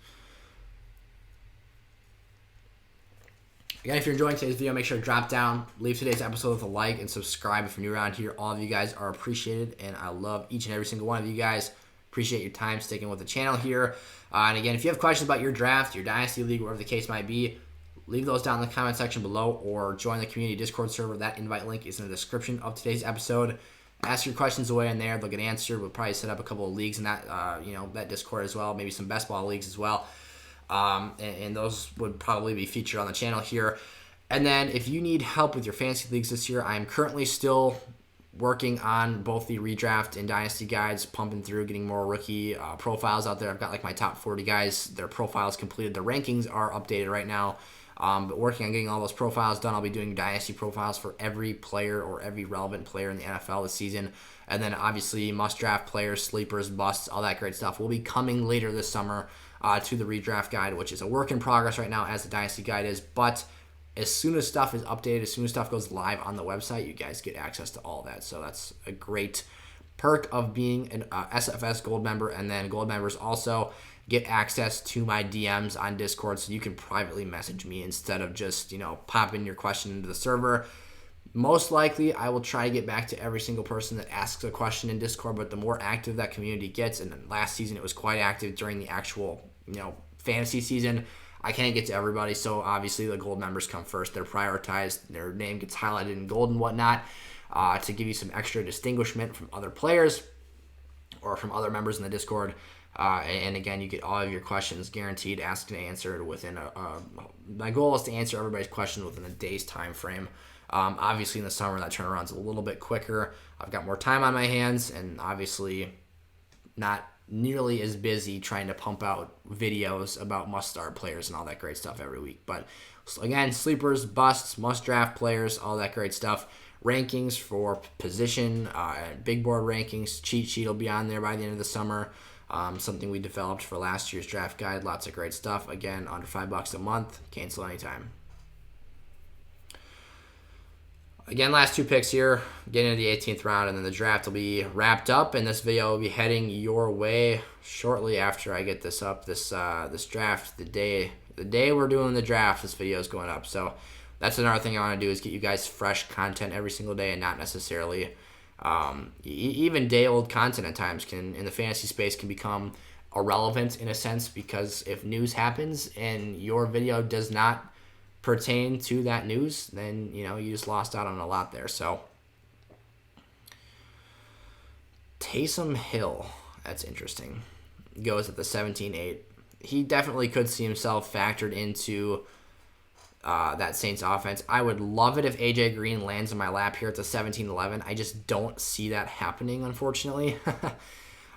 Again, if you're enjoying today's video, make sure to drop down, leave today's episode with a like, and subscribe if you're new around here. All of you guys are appreciated, and I love each and every single one of you guys. Appreciate your time sticking with the channel here. And again, if you have questions about your draft, your dynasty league, whatever the case might be, leave those down in the comment section below, or join the community Discord server. That invite link is in the description of today's episode. Ask your questions away in there. They'll get answered. We'll probably set up a couple of leagues in that that Discord as well, maybe some best ball leagues as well. And those would probably be featured on the channel here. And then if you need help with your fantasy leagues this year, I'm currently still working on both the redraft and dynasty guides, pumping through, getting more rookie profiles out there. I've got like my top 40 guys, their profiles completed. The rankings are updated right now. But working on getting all those profiles done. I'll be doing dynasty profiles for every player or every relevant player in the NFL this season. And then obviously must-draft players, sleepers, busts, all that great stuff will be coming later this summer to the redraft guide, which is a work in progress right now, as the dynasty guide is. But as soon as stuff is updated, as soon as stuff goes live on the website, you guys get access to all that. So that's a great perk of being an SFS Gold member. And then Gold members also get access to my DMs on Discord, so you can privately message me instead of just, popping your question into the server. Most likely, I will try to get back to every single person that asks a question in Discord, but the more active that community gets, and last season it was quite active during the actual, fantasy season, I can't get to everybody, so obviously the Gold members come first. They're prioritized. Their name gets highlighted in gold and whatnot. to give you some extra distinguishment from other players or from other members in the Discord. And again, you get all of your questions guaranteed asked and answered within my goal is to answer everybody's questions within a day's time frame. Obviously in the summer that turnaround's a little bit quicker. I've got more time on my hands and obviously not nearly as busy trying to pump out videos about must-start players and all that great stuff every week. But again, sleepers, busts, must-draft players, all that great stuff. Rankings for position, big board rankings, cheat sheet will be on there by the end of the summer. Something we developed for last year's draft guide. Lots of great stuff. Again, under $5 a month. Cancel anytime. Again, last two picks here. Getting into the 18th round, and then the draft will be wrapped up, and this video will be heading your way shortly after I get this up. This draft, the day we're doing the draft, this video is going up. So that's another thing I want to do is get you guys fresh content every single day, and not necessarily even day-old content at times can in the fantasy space can become irrelevant in a sense, because if news happens and your video does not pertain to that news, then you just lost out on a lot there. So Taysom Hill, that's interesting, goes at the 17-8. He definitely could see himself factored into that Saints offense. I would love it if AJ Green lands in my lap here at the 17-11. I just don't see that happening, unfortunately.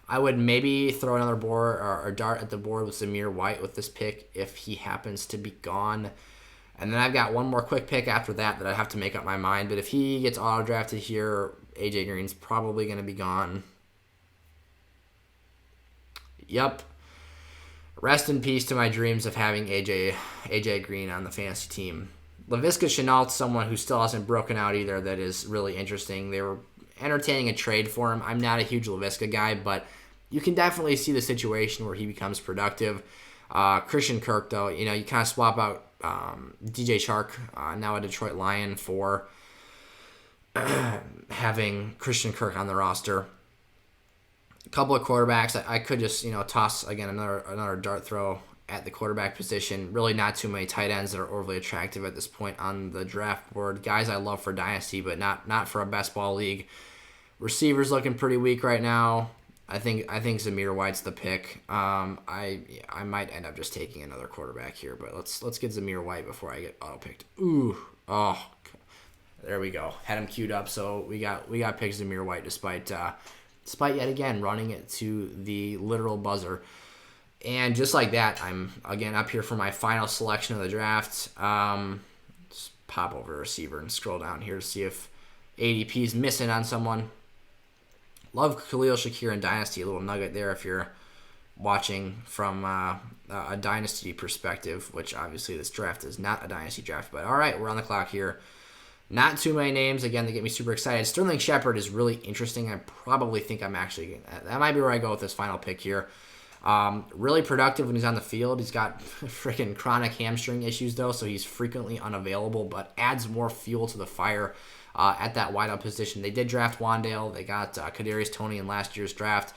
I would maybe throw another board or dart at the board with Zamir White with this pick if he happens to be gone. And then I've got one more quick pick after that I have to make up my mind. But if he gets auto-drafted here, AJ Green's probably going to be gone. Yep. Rest in peace to my dreams of having AJ Green on the fantasy team. Laviska Shenault's someone who still hasn't broken out either that is really interesting. They were entertaining a trade for him. I'm not a huge Laviska guy, but you can definitely see the situation where he becomes productive. Christian Kirk, though, you kind of swap out DJ Chark, now a Detroit Lion, for having Christian Kirk on the roster. A couple of quarterbacks, I could just toss again another dart throw at the quarterback position. Really not too many tight ends that are overly attractive at this point on the draft board. Guys I love for dynasty, but not for a best ball league. Receivers looking pretty weak right now. I think Zamir White's the pick. I might end up just taking another quarterback here, but let's get Zamir White before I get auto picked. There we go. Had him queued up, so we got picked Zamir White despite yet again running it to the literal buzzer. And just like that, I'm again up here for my final selection of the draft. Just pop over to receiver and scroll down here to see if ADP's missing on someone. Love Khalil Shakir in Dynasty. A little nugget there if you're watching from a Dynasty perspective, which obviously this draft is not a Dynasty draft. But all right, we're on the clock here. Not too many names, again, that get me super excited. Sterling Shepard is really interesting. I probably think that might be where I go with this final pick here. Really productive when he's on the field. He's got freaking chronic hamstring issues, though, so he's frequently unavailable, but adds more fuel to the fire at that wideout position. They did draft Wandale. They got Kadarius Toney in last year's draft.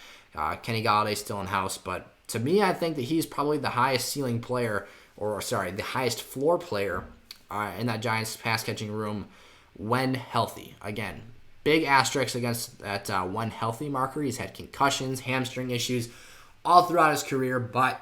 Kenny Galladay's still in-house, but to me, I think that he's probably the highest ceiling player, the highest floor player in that Giants pass-catching room when healthy. Again, big asterisks against that when healthy marker. He's had concussions, hamstring issues all throughout his career, but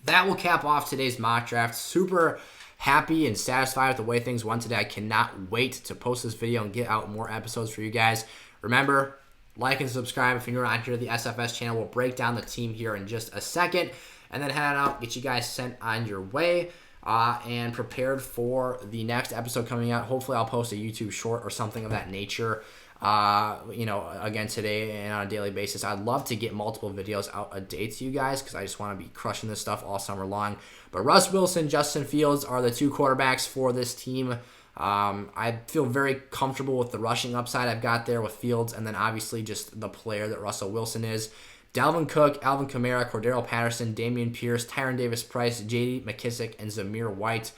that will cap off today's mock draft. Super happy and satisfied with the way things went today. I cannot wait to post this video and get out more episodes for you guys. Remember, like and subscribe if you're new around here to the SFS channel. We'll break down the team here in just a second, and then head on out, get you guys sent on your way and prepared for the next episode coming out. Hopefully I'll post a YouTube short or something of that nature again today and on a daily basis. I'd love to get multiple videos out a day to you guys because I just want to be crushing this stuff all summer long. But Russ Wilson, Justin Fields are the two quarterbacks for this team. I feel very comfortable with the rushing upside I've got there with Fields, and then obviously just the player that Russell Wilson is. Dalvin Cook, Alvin Kamara, Cornell Patterson, Damien Pierce, Tyron Davis-Price, J.D. McKissick, and Zamir White.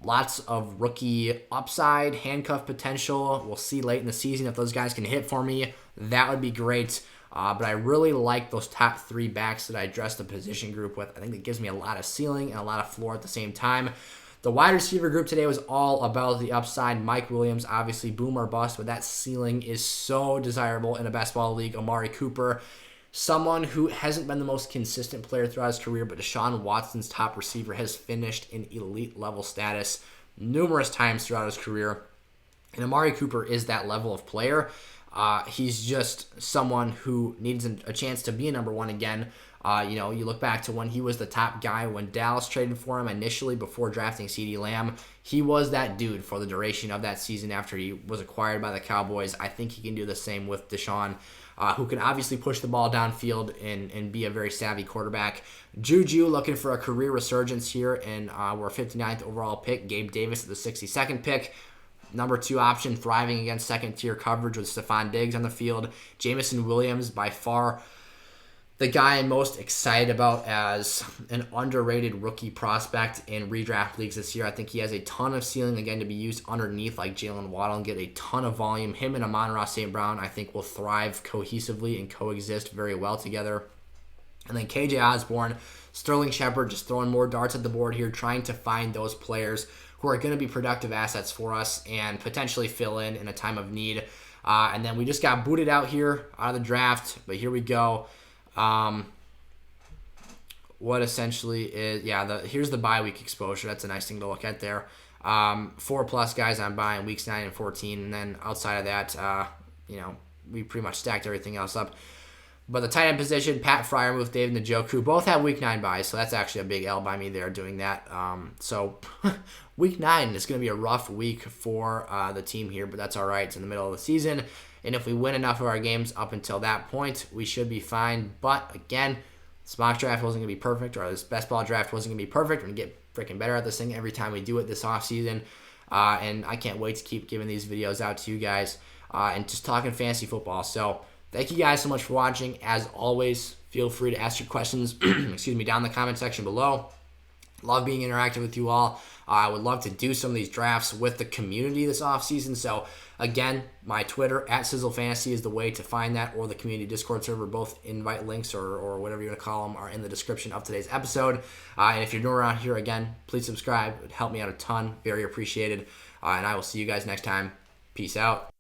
Lots of rookie upside, handcuff potential. We'll see late in the season if those guys can hit for me. That would be great. But I really like those top three backs that I addressed the position group with. I think it gives me a lot of ceiling and a lot of floor at the same time. The wide receiver group today was all about the upside. Mike Williams, obviously boom or bust, but that ceiling is so desirable in a best ball league. Amari Cooper, someone who hasn't been the most consistent player throughout his career, but Deshaun Watson's top receiver, has finished in elite level status numerous times throughout his career. And Amari Cooper is that level of player. He's just someone who needs a chance to be a number one again. You look back to when he was the top guy when Dallas traded for him initially before drafting CeeDee Lamb. He was that dude for the duration of that season after he was acquired by the Cowboys. I think he can do the same with Deshaun, who can obviously push the ball downfield and be a very savvy quarterback. Juju looking for a career resurgence here, and we're 59th overall pick. Gabe Davis at the 62nd pick. Number 2 option, thriving against second-tier coverage with Stephon Diggs on the field. Jamison Williams, by far the guy I'm most excited about as an underrated rookie prospect in redraft leagues this year. I think he has a ton of ceiling, again, to be used underneath like Jalen Waddle and get a ton of volume. Him and Amon-Ra St. Brown, I think, will thrive cohesively and coexist very well together. And then KJ Osborne, Sterling Shepard, just throwing more darts at the board here, trying to find those players who are going to be productive assets for us and potentially fill in a time of need. And then we just got booted out here out of the draft, but here we go. What essentially is, here's the bye week exposure. That's a nice thing to look at there. 4+ guys on bye in weeks 9 and 14, and then outside of that, we pretty much stacked everything else up. But the tight end position, Pat Freiermuth, David Njoku, both have week 9 byes, so that's actually a big L by me there doing that. So week 9 is going to be a rough week for the team here, but that's all right. It's in the middle of the season, and if we win enough of our games up until that point, we should be fine. But again, this mock draft wasn't going to be perfect, or this best ball draft wasn't going to be perfect. We're going to get freaking better at this thing every time we do it this offseason, and I can't wait to keep giving these videos out to you guys and just talking fantasy football. So thank you guys so much for watching. As always, feel free to ask your questions down in the comment section below. Love being interactive with you all. I would love to do some of these drafts with the community this offseason. So again, my Twitter @SizzleFantasy is the way to find that, or the community Discord server. Both invite links or whatever you're going to call them are in the description of today's episode. And if you're new around here, again, please subscribe. It would help me out a ton. Very appreciated. And I will see you guys next time. Peace out.